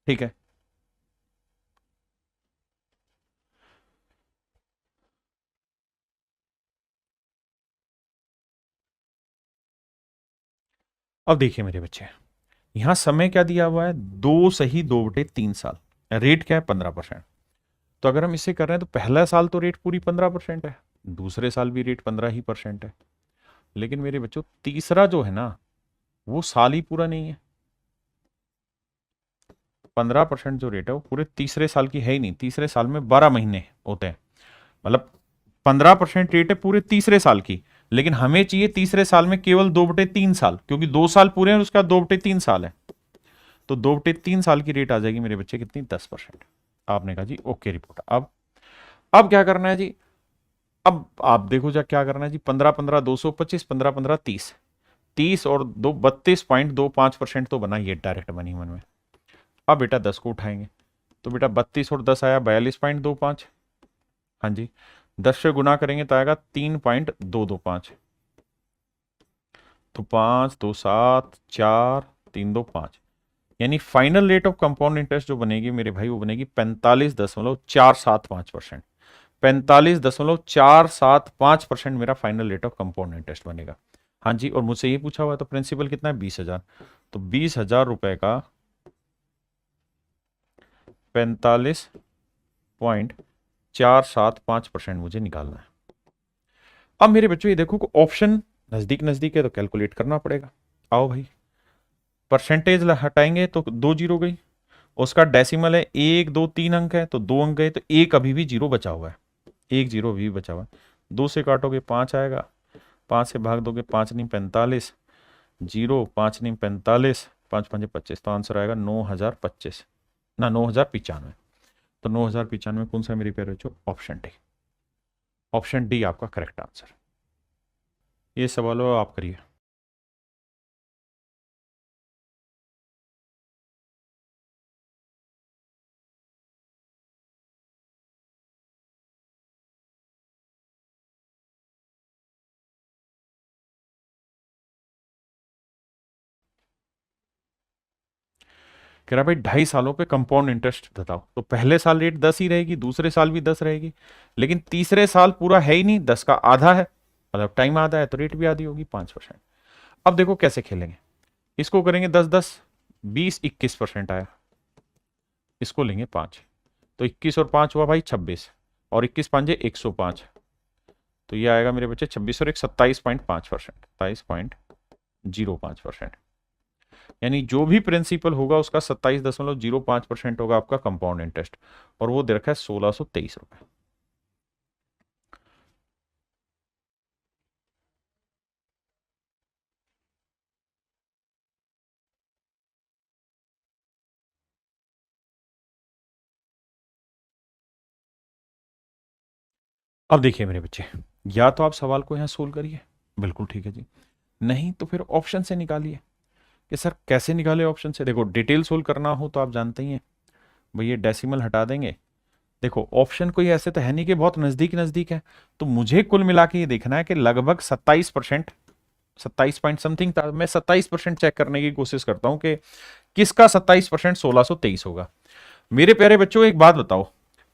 ठीक है, अब देखिए मेरे बच्चे, यहां समय क्या दिया हुआ है? 2 सही 2/3 साल, रेट क्या है 15%। तो अगर हम इसे कर रहे हैं तो पहला साल तो रेट पूरी 15% है, दूसरे साल भी रेट 15% है, लेकिन मेरे बच्चों तीसरा जो है ना वो साल ही पूरा नहीं है। 15% जो रेट है वो पूरे तीसरे साल की है ही नहीं, तीसरे साल में 12 महीने होते हैं, मतलब 15% रेट है पूरे तीसरे साल की, लेकिन हमें चाहिए तीसरे साल में केवल 2/3 साल, क्योंकि 2 साल पूरे हैं और उसका 2/3 साल है, तो 2/3 साल की रेट आ जाएगी मेरे बच्चे कितनी, 10%। आपने कहा जी ओके रिपोर्ट। अब क्या करना है जी, अब आप देखो जा क्या करना है जी, 15 15 225, 15 15 30, 30 और 32.25% तो बना ये डायरेक्ट मनी मन में। अब बेटा 10 को उठाएंगे तो बेटा 32 और 10 आया 42.25, हाँ जी, 10 से गुना करेंगे तो आएगा 3.225, तो 5 2 7 4 3 2 5, यानी final rate of compound interest जो बनेगी मेरे भाई वो बनेगी 45.475%। 45.475% मेरा final rate of compound interest बनेगा। हाँ जी, और मुझसे ये पूछा हुआ है तो प्रिंसिपल कितना है, 20,000, तो 20,000 रुपए का 45.475% मुझे निकालना है। अब मेरे बच्चों ये देखो ऑप्शन नजदीक नजदीक है तो कैलकुलेट करना पड़ेगा। आओ भाई, परसेंटेज हटाएंगे तो 2 जीरो गई, उसका डेसिमल है 1 2 3 अंक है तो 2 अंक गए, तो एक अभी भी जीरो बचा हुआ है, एक जीरो अभी भी बचा हुआ है। 2 से काटोगे 5 आएगा, 5 से भाग दोगे 5 नहीं 45, जीरो 5 नहीं 45, 5 5 25, तो आंसर आएगा 9,025 ना 9,095। तो 9,095 कौन सा मेरी प्यारे बच्चों, ऑप्शन डी, ऑप्शन डी आपका करेक्ट आंसर। ये सवाल हो आप करिए। कह रहा भाई 2.5 सालों पे कंपाउंड इंटरेस्ट बताओ, तो पहले साल रेट 10 ही रहेगी, दूसरे साल भी 10 रहेगी, लेकिन तीसरे साल पूरा है ही नहीं, 10 का आधा है, मतलब टाइम आधा है तो रेट भी आधी होगी 5%। अब देखो कैसे खेलेंगे, इसको करेंगे 10 10, 20 21% आया, इसको लेंगे 5, तो 21 और 5 हुआ भाई 26, और 21 पांजे 105, तो ये आएगा मेरे बच्चे 26 और 1 27.5%, 27.05%, यानी जो भी प्रिंसिपल होगा उसका 27.05% होगा आपका कंपाउंड इंटरेस्ट, और वो दे रखा है 1,623 रुपए। अब देखिए मेरे बच्चे, या तो आप सवाल को यहां सोल्व करिए, बिल्कुल ठीक है जी, नहीं तो फिर ऑप्शन से निकालिए। कि सर कैसे निकाले ऑप्शन से, देखो डिटेल सोल्व करना हो तो आप जानते ही हैं भाई, ये डेसिमल हटा देंगे, देखो ऑप्शन कोई ऐसे तो है नहीं कि बहुत नजदीक नजदीक है, तो मुझे कुल मिला के ये देखना है कि लगभग 27%, 27 पॉइंट समथिंग था, मैं 27% चेक करने की कोशिश करता हूं कि किसका 27% 1,623 होगा। मेरे प्यारे बच्चों एक बात बताओ,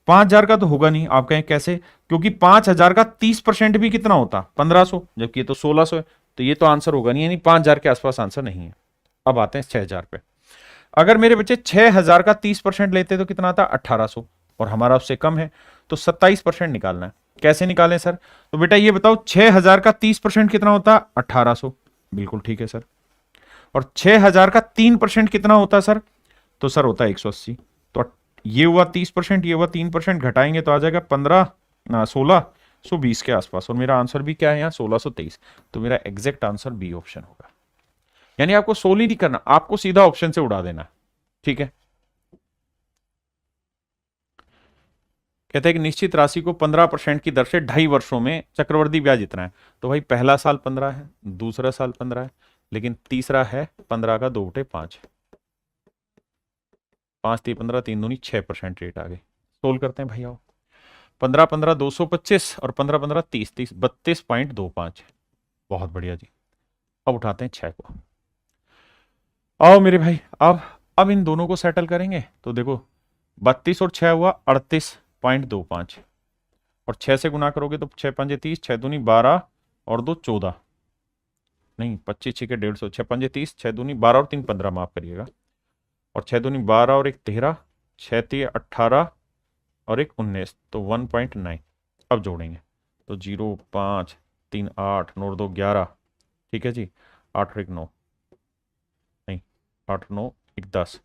5,000 का तो होगा नहीं, आप कहें कैसे, क्योंकि 5,000 का 30% भी कितना होता, 1,500, जबकि ये तो 1,600 है, तो ये तो आंसर होगा नहीं, यानी 5,000 के आसपास आंसर नहीं है। अब आते हैं 6,000 पे, अगर मेरे बच्चे 6,000 का 30% लेते तो कितना आता, 1,800, और हमारा उससे कम है, तो 27% निकालना है। कैसे निकालें सर, तो बेटा ये बताओ 6,000 का 30% कितना होता, 1,800, बिल्कुल ठीक है सर, और 6,000 का 3% कितना होता सर, तो सर होता है 180, तो ये हुआ 30%, ये हुआ 3%, घटाएंगे तो आ जाएगा 16,120 के आसपास, और मेरा आंसर भी क्या है यहाँ 1,623, तो मेरा एग्जैक्ट आंसर बी ऑप्शन होगा। यानी आपको सोल ही नहीं करना, आपको सीधा ऑप्शन से उड़ा देना, ठीक है। कहते हैं कि निश्चित राशि को 15% की दर से 2.5 वर्षों में चक्रवर्ती ब्याज इतना है, तो भाई पहला साल 15 है, दूसरा साल 15 है, लेकिन तीसरा है 15 का 2/5, 5 3 15, 3 दूनी 6% रेट आ गई। सोल्व करते हैं भाई, आओ, 15 15 225 और 15 15 30 30 32.25, बहुत बढ़िया जी। अब उठाते हैं 6 को, आओ मेरे भाई, अब इन दोनों को सेटल करेंगे, तो देखो 32 और 6 हुआ 38.25, और 6 से गुना करोगे तो 6 पंजे 30, 6 दूनी 12 और 2 14, नहीं 25 6 के 150, 6 पंजे 30, 6 दूनी 12 और 3 15, माफ करिएगा, और 6 दूनी 12 और 1 13, 6 3 18 और एक 19, तो 1.9। अब जोड़ेंगे तो 0, 5, 3, 8, 9 2 11, ठीक है जी, 8 और 1 9, नहीं 8 9 1 10,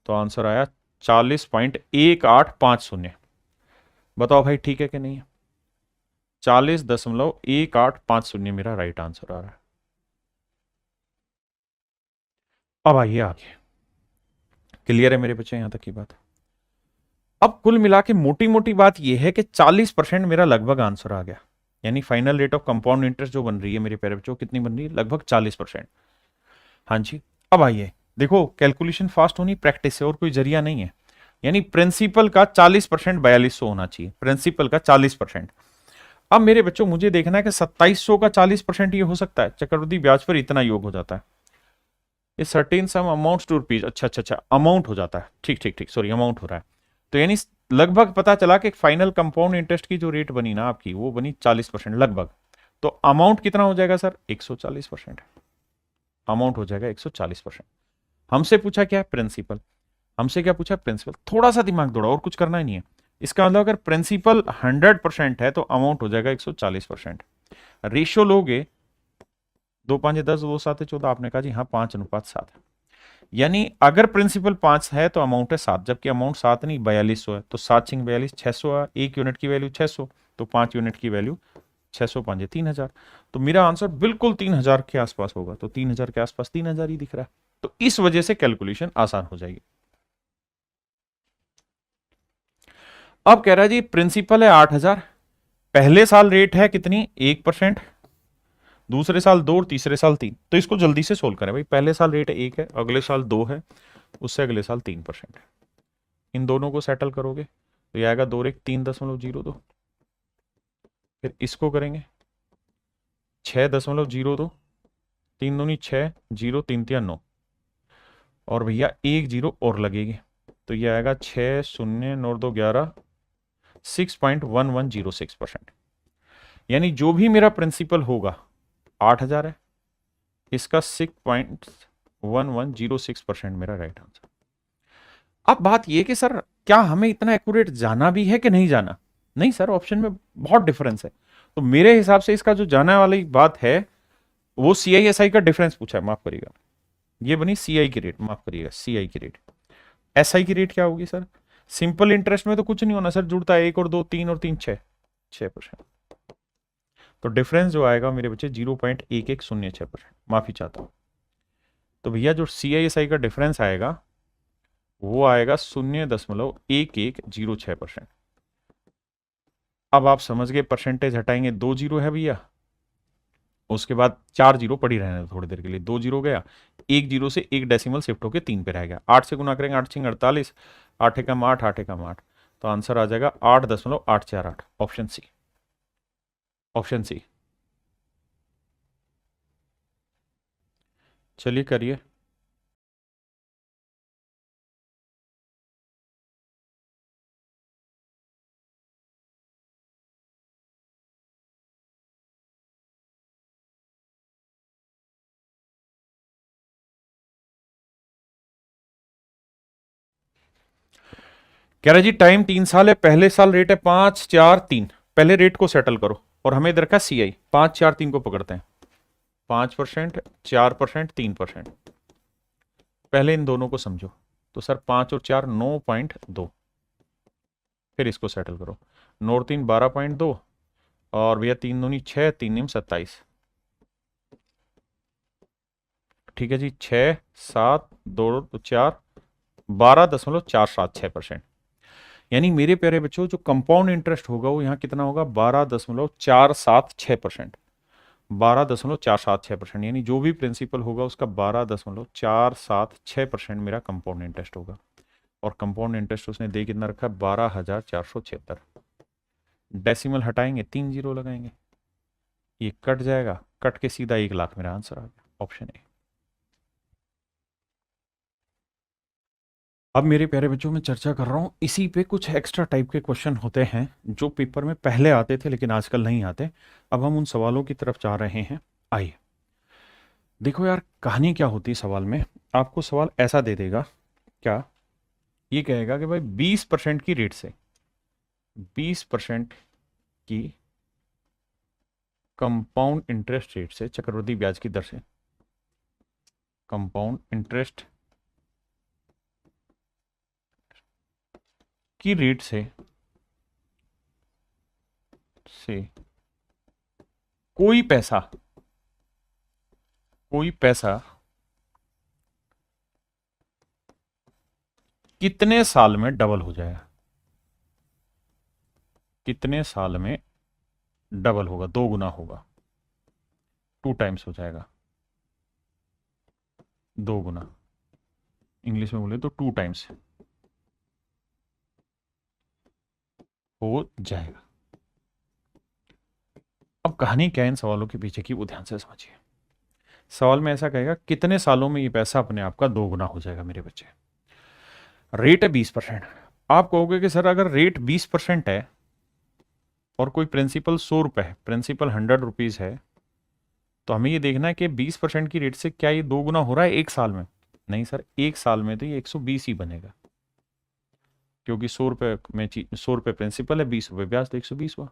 तो आंसर आया 40.1850। बताओ भाई ठीक है कि नहीं है? 40.1850 मेरा राइट आंसर आ रहा है। अब आइए आगे, क्लियर है मेरे बच्चे यहां तक की बात? अब कुल मिला के मोटी मोटी बात यह है कि 40% मेरा लगभग आंसर आ गया, यानी final rate of compound interest जो बन रही है मेरे प्यारे बच्चों, कितनी बन रही है? लगभग 40%। हाँ जी। अब आइए देखो, कैलकुलेशन फास्ट होनी प्रैक्टिस से, और कोई जरिया नहीं है। यानी प्रिंसिपल का 40% 4200 होना चाहिए, प्रिंसिपल का 40%। अब मेरे बच्चों मुझे देखना है कि 2700 का 40% ये हो सकता है? चक्रवृद्धि ब्याज पर इतना योग हो जाता है, ये certain sum amount to rupees, अच्छा अच्छा अच्छा, अमाउंट हो जाता है, ठीक ठीक ठीक, सॉरी अमाउंट हो रहा है। तो यानी लगभग पता चला कि फाइनल कंपाउंड इंटरेस्ट की जो रेट बनी ना आपकी, वो बनी 40% लगभग। तो अमाउंट कितना हो जाएगा सर? 140%। अमाउंट हो जाएगा 140%। हमसे पूछा क्या है? प्रिंसिपल। हमसे क्या पूछा? प्रिंसिपल। थोड़ा सा दिमाग दौड़ा, और कुछ करना ही नहीं है। इसका मतलब अगर प्रिंसिपल 100% है तो अमाउंट हो जाएगा 140%। रेशियो लोगे 2 5 10, 2 7 14, आपने कहा जी हाँ 5:7 है। यानी अगर प्रिंसिपल 5 है तो अमाउंट है 7, जबकि अमाउंट 7 नहीं 4200 है, तो 7 6 42, 600 है, 1 यूनिट की वैल्यू 600, तो 5 यूनिट की वैल्यू 600 5 3000। तो मेरा आंसर बिल्कुल 3000 के आसपास होगा, तो 3000 के आसपास 3000 ही दिख रहा है, तो इस वजह से कैलकुलेशन आसान हो जाएगी। अब कह रहा है जी प्रिंसिपल है 8000, पहले साल रेट है कितनी? 1%, दूसरे साल 2 और तीसरे साल 3। तो इसको जल्दी से सोल्व करें भाई। पहले साल रेट 1 है, अगले साल 2 है, उससे अगले साल 3% है। इन दोनों को सेटल करोगे तो ये आएगा 2 1 3.02। फिर इसको करेंगे 6.02, 3 दूनी 6, 0 3 3 9, और भैया 1 0 और लगेगी, तो ये आएगा 6 0 9 2 11, 6.1106%। यानी जो भी मेरा प्रिंसिपल होगा 8000 है, इसका 6.1106% मेरा राइट आंसर। अब बात यह कि सर क्या हमें इतना एक्यूरेट जाना भी है कि नहीं जाना? नहीं सर, ऑप्शन में बहुत डिफरेंस है। तो मेरे हिसाब से इसका जो जाने वाली बात है वो CISI का डिफरेंस पूछा है, माफ करिएगा, ये बनी CI की रेट, माफ करिएगा CI की रेट। SI की रेट क्या होगी सर? सिंपल इंटरेस्ट में तो कुछ नहीं होना सर, जुड़ता है 1 और 2, 3 और 3 6%। तो डिफरेंस जो आएगा मेरे बच्चे 0.1106%, माफी चाहता हूं। तो भैया जो CISI का डिफरेंस आएगा वो आएगा 0.1106%। अब आप समझ गए, परसेंटेज हटाएंगे 2 जीरो है भैया, उसके बाद 4 जीरो पड़ी रहने थोड़ी देर के लिए, 2 जीरो गया, 1 जीरो से 1 डेसिमल शिफ्ट होकर 3 पे रह गया, 8 से गुना करेंगे 8 6 48, 8 एकम 8, 8 एकम 8, तो आंसर आ जाएगा 8.848, ऑप्शन सी। ऑप्शन सी, चलिए करिए। कह रहा जी टाइम 3 साल है, पहले साल रेट है 5 4 3, पहले रेट को सेटल करो, और हमें इधर का CI 5 4 3 को पकड़ते हैं, 5%, 4%, 3%। पहले इन दोनों को समझो, तो सर 5 और 4 9.2, फिर इसको सेटल करो, 9 और 3 12.2, और भैया 3 दूनी 6, 3 निम 27, ठीक है जी, 6 7 2 तो 4, 12.476%। यानी मेरे प्यारे बच्चों जो कंपाउंड इंटरेस्ट होगा वो यहाँ कितना होगा? 12.476%। 12.476%, यानी जो भी प्रिंसिपल होगा उसका 12.476% मेरा कंपाउंड इंटरेस्ट होगा। और कंपाउंड इंटरेस्ट उसने दे कितना रखा? 12,476। डेसिमल हटाएंगे 3 जीरो लगाएंगे, ये कट जाएगा, कट के सीधा 1 लाख मेरा आंसर आ गया, ऑप्शन ए। अब मेरे प्यारे बच्चों में चर्चा कर रहा हूं इसी पे, कुछ एक्स्ट्रा टाइप के क्वेश्चन होते हैं जो पेपर में पहले आते थे लेकिन आजकल नहीं आते। अब हम उन सवालों की तरफ जा रहे हैं। आइए देखो यार, कहानी क्या होती है सवाल में। आपको सवाल ऐसा दे देगा, क्या ये कहेगा कि भाई 20% की रेट से 20% की कंपाउंड इंटरेस्ट रेट से, चक्रवृद्धि ब्याज की दर से, कंपाउंड इंटरेस्ट की रेट से कोई पैसा कितने साल में डबल हो जाएगा, कितने साल में डबल होगा, 2 गुना होगा, 2 टाइम्स हो जाएगा, 2 गुना, इंग्लिश में बोले तो 2 टाइम्स हो जाएगा। अब कहानी क्या है इन सवालों के पीछे की, वो ध्यान से समझिए। सवाल में ऐसा कहेगा कितने सालों में ये पैसा अपने आप का 2 गुना हो जाएगा मेरे बच्चे। रेट है 20%। आप कहोगे कि सर अगर रेट 20% है और कोई प्रिंसिपल 100 रुपए है, प्रिंसिपल 100 रुपीज है, तो हमें ये देखना है कि 20% की रेट से क्या ये 2 गुना हो रहा है एक साल में। नहीं सर, एक साल में तो ये 120 ही बनेगा, क्योंकि 100 रुपए में 100 रुपए प्रिंसिपल है, 20 रुपए ब्याज, तो 120 हुआ।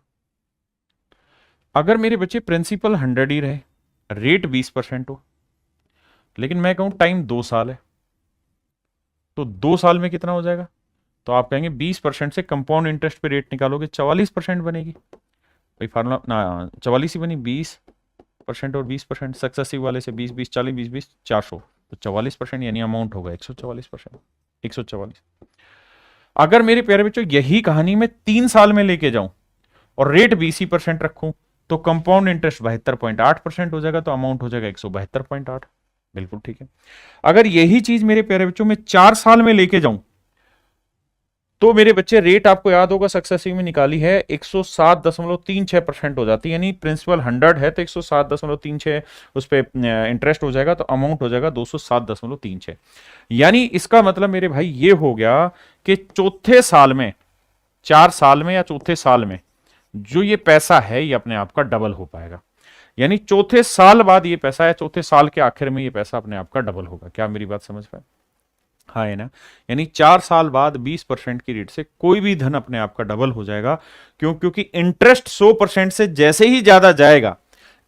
अगर मेरे बच्चे प्रिंसिपल 100 ही रहे, रेट 20% हो, लेकिन मैं कहूं टाइम 2 साल है, तो 2 साल में कितना हो जाएगा? तो आप कहेंगे 20% से कंपाउंड इंटरेस्ट पे रेट निकालोगे 44% बनेगी। भाई फार्मूला ना 44 ही बनी, 20% और 20%, सक्सेसिव वाले से 20 20 40 20 20 400, तो 44% यानी अमाउंट होगा 144%, 144। अगर मेरे प्यारे बच्चों यही कहानी में 3 साल में लेके जाऊं और रेट 20% रखूं, तो कंपाउंड इंटरेस्ट 72.8% हो जाएगा, तो अमाउंट हो जाएगा 172.8। बिल्कुल ठीक है। अगर यही चीज मेरे प्यारे बच्चों में 4 साल में लेके जाऊं, तो मेरे बच्चे रेट आपको याद होगा सक्सेसिव में निकाली है 107.36% हो जाती है, यानी प्रिंसिपल 100 है तो 107.36 उस पर इंटरेस्ट हो जाएगा, तो अमाउंट हो जाएगा 207.36। यानी इसका मतलब मेरे भाई ये हो गया कि चौथे साल में, 4 साल में या चौथे साल में जो ये पैसा है ये अपने आप का डबल हो पाएगा। यानी चौथे साल बाद ये पैसा है, चौथे साल के आखिर में ये पैसा अपने आप का डबल होगा। क्या मेरी बात समझ पाए? हाँ है ना। यानी 4 साल बाद 20% की रेट से कोई भी धन अपने आप का डबल हो जाएगा। क्यों? क्योंकि इंटरेस्ट 100% से जैसे ही ज्यादा जाएगा,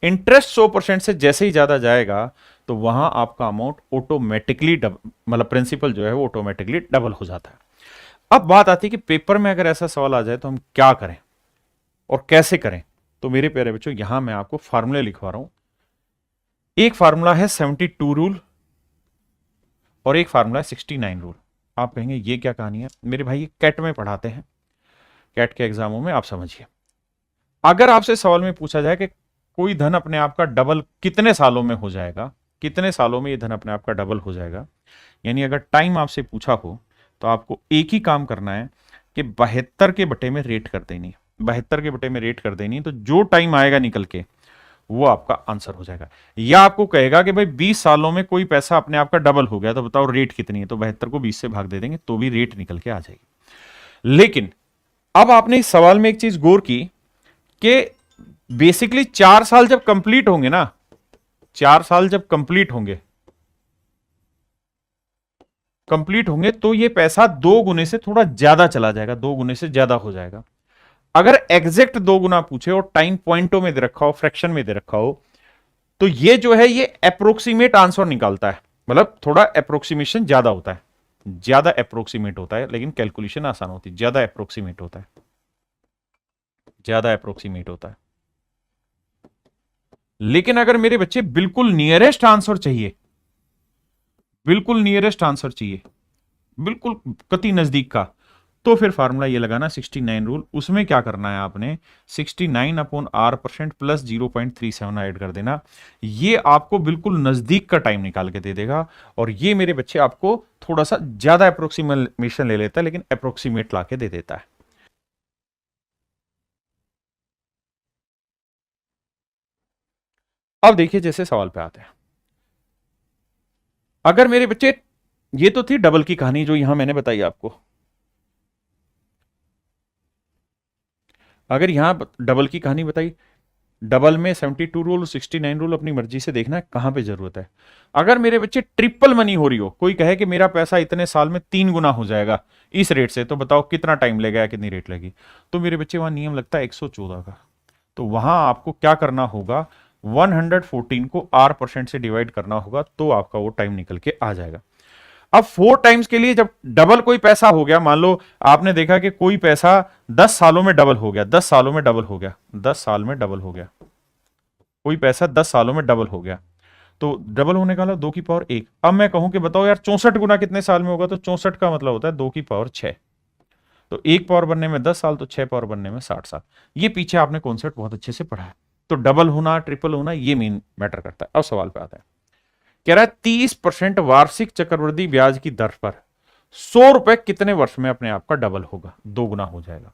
इंटरेस्ट 100% से जैसे ही ज्यादा जाएगा, तो वहां आपका अमाउंट ऑटोमेटिकली डबल, मतलब प्रिंसिपल जो है वो ऑटोमेटिकली डबल हो जाता है। अब बात आती है कि पेपर में अगर ऐसा सवाल आ जाए तो हम क्या करें और कैसे करें। तो मेरे प्यारे बच्चों यहां मैं आपको फार्मूले लिखवा रहा हूं। एक फार्मूला है 72 रूल और एक फार्मूला है 69 रूल। आप कहेंगे ये क्या कहानी है मेरे भाई? ये कैट में पढ़ाते हैं, कैट के एग्जामों में। आप समझिए, अगर आपसे सवाल में पूछा जाए कि कोई धन अपने आप का डबल कितने सालों में हो जाएगा, कितने सालों में ये धन अपने आप का डबल हो जाएगा, यानी अगर टाइम आपसे पूछा हो, तो आपको एक ही काम करना है कि 72 के बटे में रेट कर देनी, 72 के बटे में रेट कर देनी, तो जो टाइम आएगा निकल के वो आपका आंसर हो जाएगा। या आपको कहेगा कि भाई 20 सालों में कोई पैसा अपने आप का डबल हो गया, तो बताओ रेट कितनी है, तो 72 को 20 से भाग दे देंगे तो भी रेट निकल के आ जाएगी। लेकिन अब आपने इस सवाल में एक चीज गौर की कि बेसिकली 4 साल जब कंप्लीट होंगे ना, 4 साल जब कंप्लीट होंगे तो ये पैसा 2 गुने से थोड़ा ज्यादा चला जाएगा, 2 गुने से ज्यादा हो जाएगा। अगर एग्जैक्ट 2 गुना पूछे और टाइम पॉइंटों में दे रखा हो, फ्रैक्शन में दे रखा हो, तो ये जो है ये अप्रोक्सीमेट आंसर निकालता है, मतलब थोड़ा अप्रोक्सीमेशन ज्यादा होता है, ज्यादा अप्रोक्सीमेट होता है, लेकिन कैलकुलेशन आसान होती है, ज्यादा अप्रोक्सीमेट होता है, ज्यादा अप्रोक्सीमेट होता है। लेकिन अगर मेरे बच्चे बिल्कुल नियरेस्ट आंसर चाहिए, बिल्कुल नियरेस्ट आंसर चाहिए, बिल्कुल कति नजदीक का, तो फिर फार्मूला ये लगाना 69 रूल। उसमें क्या करना है आपने, 69/r% प्लस 0.37 ऐड कर देना। ये आपको बिल्कुल नजदीक का टाइम निकाल के दे देगा। और ये मेरे बच्चे आपको थोड़ा सा ज्यादा अप्रोक्सीमेशन ले लेता है, लेकिन अप्रोक्सीमेट ला के दे देता है। अब देखिए जैसे सवाल पे आते हैं, अगर मेरे बच्चे, ये तो थी डबल की कहानी जो यहां मैंने बताई आपको, अगर यहां डबल की कहानी बताई, डबल में 72 रूल 69 रूल अपनी मर्जी से देखना है कहां पे जरूरत है। अगर मेरे बच्चे ट्रिपल मनी हो रही हो, कोई कहे कि मेरा पैसा इतने साल में 3 गुना हो जाएगा इस रेट से, तो बताओ कितना टाइम लगेगा, कितनी रेट लगी। तो मेरे बच्चे वहां नियम लगता है 114 का। तो वहां आपको क्या करना होगा, 114 को R% से डिवाइड करना होगा, तो आपका वो टाइम निकल के आ जाएगा। अब 4 टाइम्स के लिए जब डबल कोई पैसा हो गया, मान लो आपने देखा कि कोई पैसा 10 सालों में डबल हो गया, 10 सालों में डबल हो गया, 10 साल में डबल हो गया, कोई पैसा 10 सालों में डबल हो गया, तो डबल होने का मतलब 2 की पावर 1। अब मैं कहूं कि बताओ यार 64 गुना कितने साल में होगा, तो 64 का मतलब होता है 2 की पावर 6। तो 1 पावर बनने में 10 साल, तो 6 पावर बनने में 60 साल। ये पीछे आपने कॉन्सेप्ट बहुत अच्छे से पढ़ा है। तो डबल होना, ट्रिपल होना, ये मेन मैटर करता है। अब सवाल पे आता है, कह रहा है 30% वार्षिक चक्रवृद्धि ब्याज की दर पर 100 रुपए कितने वर्ष में अपने आप का डबल होगा, 2 गुना हो जाएगा।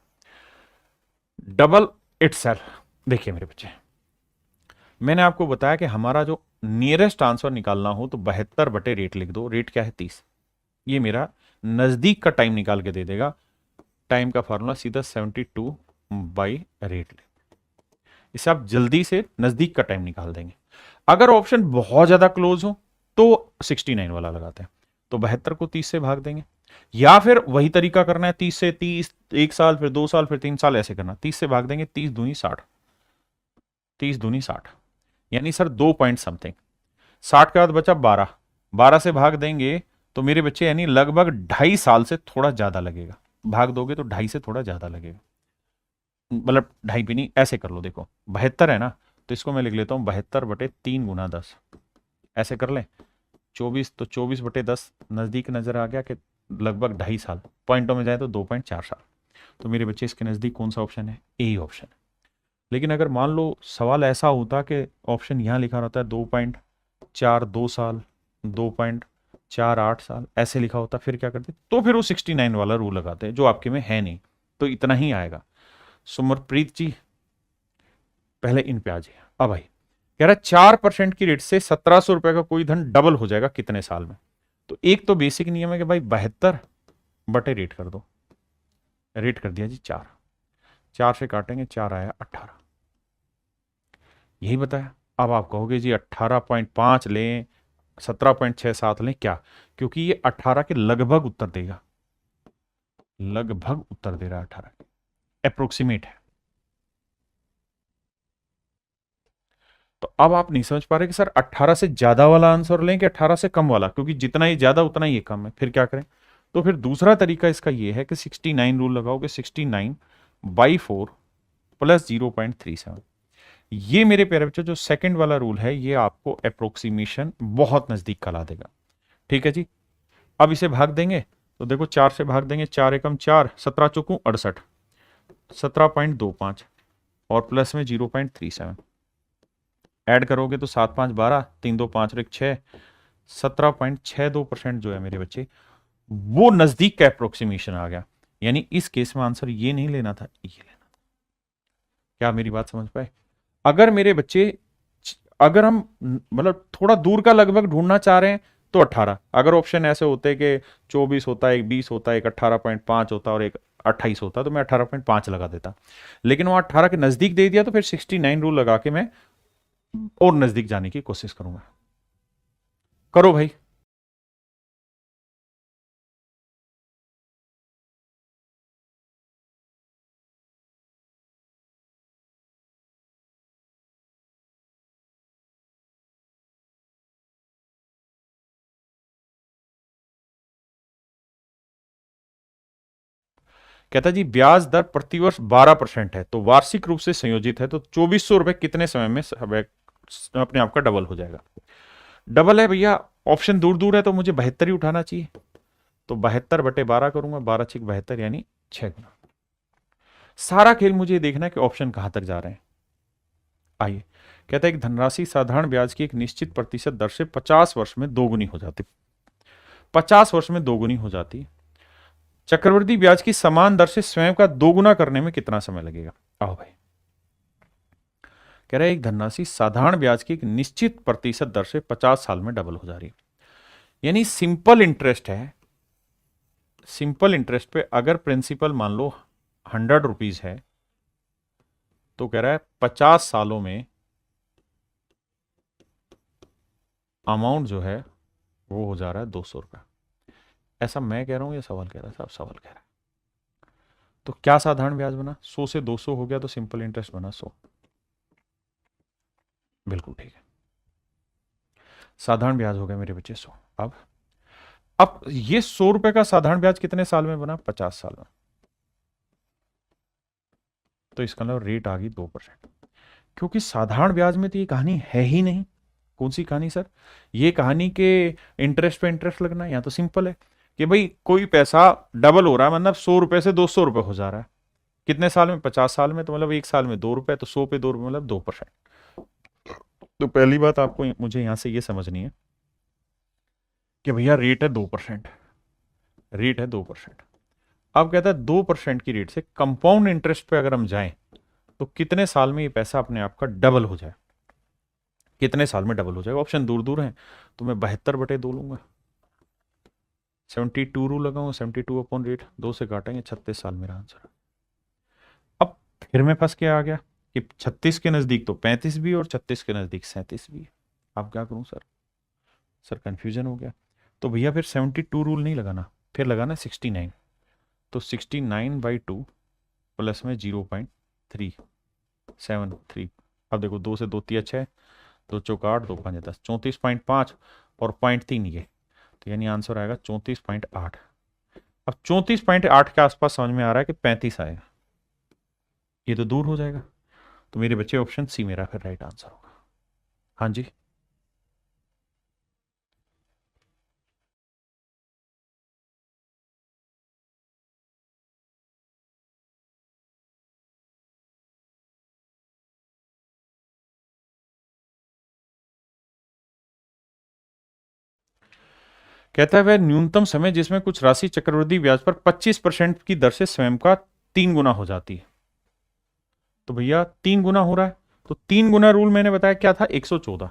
Double itself. देखिए मेरे बच्चे, मैंने आपको बताया कि हमारा जो नियरेस्ट आंसर निकालना हो तो 72 बटे रेट लिख दो। रेट क्या है 30। ये मेरा नजदीक का टाइम निकाल के दे देगा। टाइम का फॉर्मूला सीधा 72 बाई रेट ले, इसे आप जल्दी से नजदीक का टाइम निकाल देंगे। अगर ऑप्शन बहुत ज्यादा क्लोज हो तो 69 वाला लगाते हैं, तो 72 को 30 से भाग देंगे, या फिर वही तरीका करना है 30 से 30, 1 साल फिर 2 साल फिर 3 साल ऐसे करना, 30 से भाग देंगे, 30 दूनी 60, 30 दूनी 60, यानी सर 2 पॉइंट समथिंग। 60 के बाद बचा 12, 12 से भाग देंगे तो मेरे बच्चे यानी लगभग 2.5 साल से थोड़ा ज्यादा लगेगा। भाग दोगे तो 2.5 से थोड़ा ज्यादा लगेगा, मतलब 2.5 भी नहीं, ऐसे कर लो, देखो 72 है ना, तो इसको मैं लिख लेता हूं 72 बटे 3 गुना 10, ऐसे कर लें 24, तो 24 बटे 10 नजदीक नजर आ गया कि लगभग 2.5 साल, पॉइंटों में जाए तो 2.4 साल। तो मेरे बच्चे इसके नजदीक कौन सा ऑप्शन है, ए ऑप्शन है। लेकिन अगर मान लो सवाल ऐसा होता कि ऑप्शन यहां लिखा रहता है 2.42 साल, 2.48 साल ऐसे लिखा होता, फिर क्या करते, तो फिर वो 69 वाला रूल लगाते हैं जो आपके में है नहीं, तो इतना ही आएगा। सुमरप्रीत जी पहले इन पे आ जाइए। अब भाई कह रहा है 4% की रेट से 1700 रुपए का कोई धन डबल हो जाएगा कितने साल में। तो एक तो बेसिक नियम है कि भाई 72 बटे रेट कर दो, रेट कर दिया जी 4, 4 से काटेंगे 4 आया 18, यही बताया। अब आप कहोगे जी 18.5 लें, 17.67 लें, क्या, क्योंकि ये 18 के लगभग उत्तर देगा, लगभग उत्तर दे रहा है 18 के, अप्रोक्सीमेट है। तो अब आप नहीं समझ पा रहे कि सर 18 से ज्यादा वाला आंसर लें कि 18 से कम वाला, क्योंकि जितना ही ज्यादा उतना ही कम है, फिर क्या करें। तो फिर दूसरा तरीका इसका ये है कि 69 रूल लगाओगे, 69/4 प्लस 0.37। ये मेरे प्यारे बच्चों जो सेकंड वाला रूल है ये आपको अप्रोक्सीमेशन बहुत नजदीक का ला देगा। ठीक है जी। अब इसे भाग देंगे तो देखो 4 से भाग देंगे, 4 एकम 4, 17 चौकू 68, 17.25 और प्लस में 0.37 ऐड करोगे तो 7 5 12, 3 2 5 और 1 6, 17.62% जो है मेरे बच्चे वो नजदीक का अप्रोक्सीमेशन आ गया। यानी इस केस में आंसर ये नहीं लेना था, ये लेना था। क्या मेरी बात समझ पाए। अगर मेरे बच्चे, अगर हम मतलब थोड़ा दूर का लगभग ढूंढना चाह रहे हैं तो 18, अगर ऑप्शन ऐसे होते कि 24 होता है, एक 20 होता है, एक 18.5 होता और एक 28 होता, तो मैं 18.5 लगा देता। लेकिन वो 18 के नजदीक दे दिया तो फिर 69 रूल लगा के मैं और नजदीक जाने की कोशिश करूंगा। करो भाई। कहता जी ब्याज दर प्रतिवर्ष 12% है, तो वार्षिक रूप से संयोजित है, तो 2400 रुपए कितने समय में अपने आप का डबल हो जाएगा। डबल है भैया, ऑप्शन दूर दूर है तो मुझे 72 ही उठाना चाहिए, तो 72/12 करूंगा, 12×6 = 72 यानी 6 गुना। सारा खेल मुझे देखना है कि ऑप्शन कहां तक जा रहे हैं। आइए, कहता है कि धनराशि साधारण ब्याज की एक निश्चित प्रतिशत दर से 50 वर्ष में दोगुनी हो जाती, 50 वर्ष में दोगुनी हो जाती। चक्रवृद्धि ब्याज की समान दर से स्वयं का दोगुना करने में कितना समय लगेगा। आओ भाई, कह रहा है एक धनराशि साधारण ब्याज की एक निश्चित प्रतिशत दर से 50 साल में डबल हो जा रही है, यानी सिंपल इंटरेस्ट है। सिंपल इंटरेस्ट पे अगर प्रिंसिपल मान लो 100 रुपीज है, तो कह रहा है 50 सालों में अमाउंट जो है वो हो जा रहा है 200 रुपये। ऐसा मैं कह रहा हूं या सवाल कह रहा है? साहब सवाल कह रहा है। तो क्या साधारण ब्याज बना? 100 से 200 हो गया तो सिंपल इंटरेस्ट बना 100। बिल्कुल ठीक है, साधारण ब्याज हो गया मेरे बच्चे 100। अब ये 100 रुपए का साधारण ब्याज कितने साल में बना? 50 साल में। तो इसका मतलब रेट आ गई 2%। क्योंकि साधारण ब्याज में तो ये कहानी है ही नहीं। कौन सी कहानी सर? ये कहानी के इंटरेस्ट पे इंटरेस्ट लगना। यहाँ तो सिंपल है कि भाई कोई पैसा डबल हो रहा है, मतलब 100 रुपए से 200 रुपए हो जा रहा है। कितने साल में? 50 साल में। तो मतलब एक साल में 2 रुपए, तो 100 पे 2 रुपए मतलब 2%। तो पहली बात आपको मुझे यहां से ये समझनी है कि भैया रेट है 2%। रेट है 2%। अब कहता है 2% की रेट से कंपाउंड इंटरेस्ट पे अगर हम जाएं तो कितने साल में ये पैसा अपने आप का डबल हो जाए? कितने साल में डबल हो जाएगा? ऑप्शन दूर दूर है, तो मैं 72/2 लूंगा। 72 रूल लगाऊंगा, 72 अपॉन रेट, 2 से काटेंगे, 36 साल मेरा आंसर। अब फिर मैं फंस के आ गया कि 36 के नजदीक तो 35 भी और 36 के नजदीक 37 भी है। अब क्या करूं सर? सर कंफ्यूजन हो गया। तो भैया फिर 72 रूल नहीं लगाना, फिर लगाना 69। तो 69/2 प्लस में 0.373। अब देखो, 2 से 2 तिया 6, 2 चौका 8, 2 5 10, 34.5 और 0.3 ये, तो यानी आंसर आएगा 34.8। अब 34.8 के आसपास समझ में आ रहा है कि 35 आएगा। ये तो दूर हो जाएगा। तो मेरे बच्चे ऑप्शन सी मेरा फिर राइट आंसर होगा। हाँ जी। कहता है वह न्यूनतम समय जिसमें कुछ राशि चक्रवृद्धि ब्याज पर 25% की दर से स्वयं का 3 गुना हो जाती है। तो भैया 3 गुना हो रहा है, तो 3 गुना रूल मैंने बताया क्या था? 114।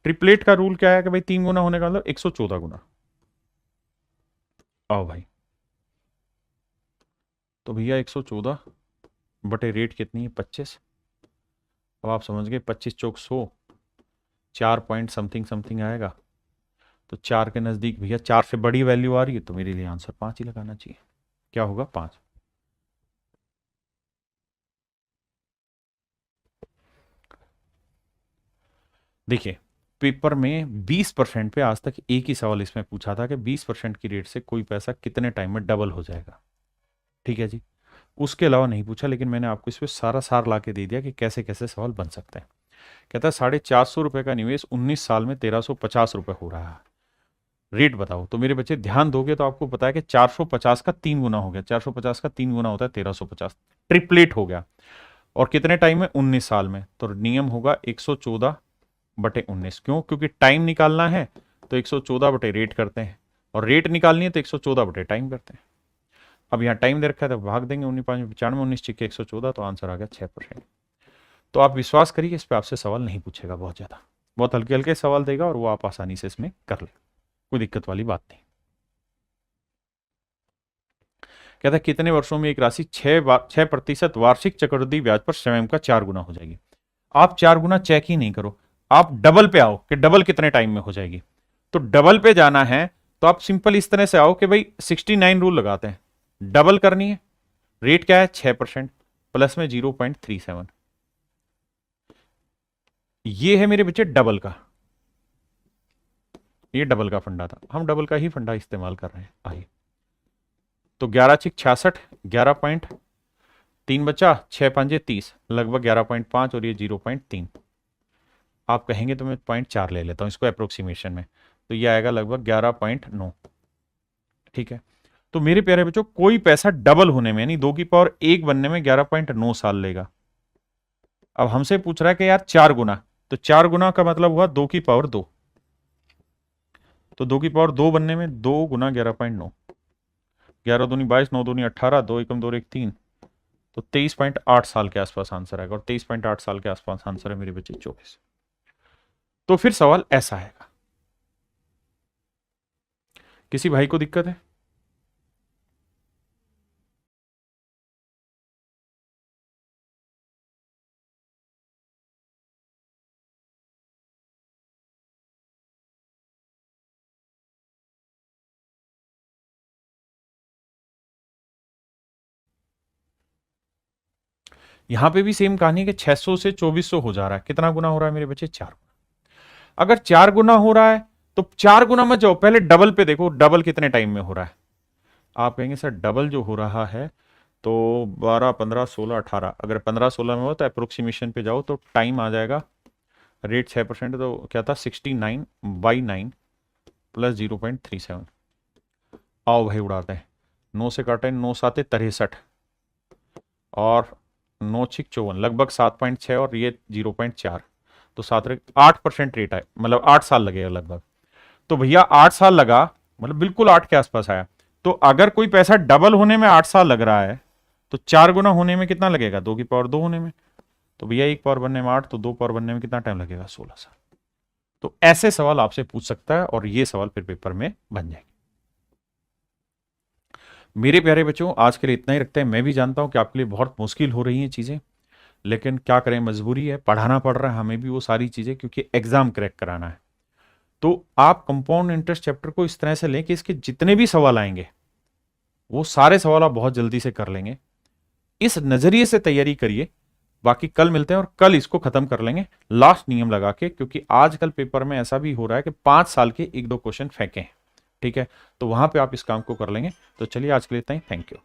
ट्रिपलेट का रूल क्या है कि भाई 3 गुना होने का मतलब 114 गुना। आओ भाई, तो भैया 114 बटे रेट कितनी है? 25। अब आप समझ गए, 25 चौक 100, 4 पॉइंट समथिंग समथिंग आएगा। तो 4 के नजदीक भैया 4 से बड़ी वैल्यू आ रही है, तो मेरे लिए आंसर 5 ही लगाना चाहिए। क्या होगा? 5। देखिए, पेपर में 20% पे आज तक एक ही सवाल इसमें पूछा था कि 20% की रेट से कोई पैसा कितने टाइम में डबल हो जाएगा। ठीक है जी, उसके अलावा नहीं पूछा, लेकिन मैंने आपको इस पर सारा सार ला के दे दिया कि कैसे कैसे सवाल बन सकते हैं। कहता है 450 रुपए का निवेश 19 साल में 1350 रुपए हो रहा है, रेट बताओ। तो मेरे बच्चे ध्यान दोगे तो आपको पता है कि 450 का 3 गुना हो गया। 450 का 3 गुना होता है 1350, ट्रिपलेट हो गया। और कितने टाइम में? 19 साल में। तो नियम होगा 114/19। क्यों? क्योंकि टाइम निकालना है तो 114 बटे रेट करते हैं, और रेट निकालनी है तो 114 बटे टाइम करते हैं। अब यहाँ टाइम दे रखा है तो भाग देंगे, 19 5 95, 19 छिके 114, तो आंसर आ गया 6%। तो आप विश्वास करिए, इस पर आपसे सवाल नहीं पूछेगा बहुत ज्यादा, बहुत हल्के हल्के सवाल देगा और वो आप आसानी से इसमें कर ले, कोई दिक्कत वाली बात नहीं। कहता है कितने वर्षों में एक राशि 6% वार्षिक चक्रवृद्धि ब्याज पर स्वयं का 4 गुना हो जाएगी? आप 4 गुना चेक ही नहीं करो, आप डबल पे आओ कि डबल कितने टाइम में हो जाएगी। तो डबल पे जाना है तो आप सिंपल इस तरह से आओ कि भाई 69 रूल लगाते हैं, डबल करनी है। रेट क्या है? 6% प्लस में 0.37। ये है मेरे बच्चे डबल का, ये डबल का फंडा था, हम डबल का ही फंडा इस्तेमाल कर रहे हैं। आइए, तो 11 छिक 66, 11.3 बचा, 6 पंजे 30, लगभग 11.5, और ये 0.3। आप कहेंगे तो मैं 0.4 ले लेता हूं इसको अप्रोक्सीमेशन में, तो ये आएगा लगभग 11.9। ठीक है, तो मेरे प्यारे बच्चों, कोई पैसा डबल होने में यानी 2 की पावर 1 बनने में 11.9 साल लेगा। अब हमसे पूछ रहा है कि यार 4 गुना, तो 4 गुना का मतलब हुआ 2 की पावर 2, तो 2 की पावर 2 बनने में 2 गुना 11.9, 11 दूनी 22, 9 दूनी 18, 2 एकम 2 एक 3, तो 23.8 साल के आसपास आंसर आएगा, और 23.8 साल के आसपास आंसर है मेरे बच्चे 24। तो फिर सवाल ऐसा आएगा। किसी भाई को दिक्कत है? यहां पे भी सेम कहानी है कि 600 से 2400 हो जा रहा है। कितना गुना हो रहा है मेरे बच्चे? 4 गुना। अगर 4 गुना हो रहा है तो 4 गुना मत जाओ, पहले डबल पे देखो, डबल कितने टाइम में हो रहा है। आप कहेंगे सर डबल जो हो रहा है तो 12, 15, 16, 18, अगर 15, 16 में हो तो अप्रोक्सीमेशन पे जाओ तो टाइम आ जाएगा, रेट 6% तो क्या था 69/9 प्लस 0.37। आओ भाई उड़ाते हैं, 9 से काटे 9 साते 63 और 9 छिक 54, लगभग 7.6 और ये 0.4, तो 8% रेट है, मतलब 8 साल लगेगा लगभग। तो भैया 8 साल लगा, मतलब बिल्कुल 8 के आसपास आया। तो अगर कोई पैसा डबल होने में 8 साल लग रहा है तो 4 गुना होने में कितना लगेगा? 2 की पावर 2 होने में। तो भैया 1 पावर बनने में 8, तो 2 पावर बनने में कितना टाइम लगेगा? 16 साल। तो ऐसे सवाल आपसे पूछ सकता है और ये सवाल फिर पेपर में बन जाएंगे। मेरे प्यारे बच्चों, आज के लिए इतना ही रखते हैं। मैं भी जानता हूं कि आपके लिए बहुत मुश्किल हो रही हैं चीजें, लेकिन क्या करें, मजबूरी है, पढ़ाना पड़ रहा है हमें भी वो सारी चीजें, क्योंकि एग्जाम क्रैक कराना है। तो आप कंपाउंड इंटरेस्ट चैप्टर को इस तरह से लें कि इसके जितने भी सवाल आएंगे वो सारे सवाल आप बहुत जल्दी से कर लेंगे। इस नजरिए से तैयारी करिए। बाकी कल मिलते हैं और कल इसको खत्म कर लेंगे लास्ट नियम लगा के, क्योंकि आजकल पेपर में ऐसा भी हो रहा है कि 5 साल के 1-2 क्वेश्चन फेंके हैं। ठीक है, तो वहां पे आप इस काम को कर लेंगे। तो चलिए आज के लिए इतना ही, थैंक यू।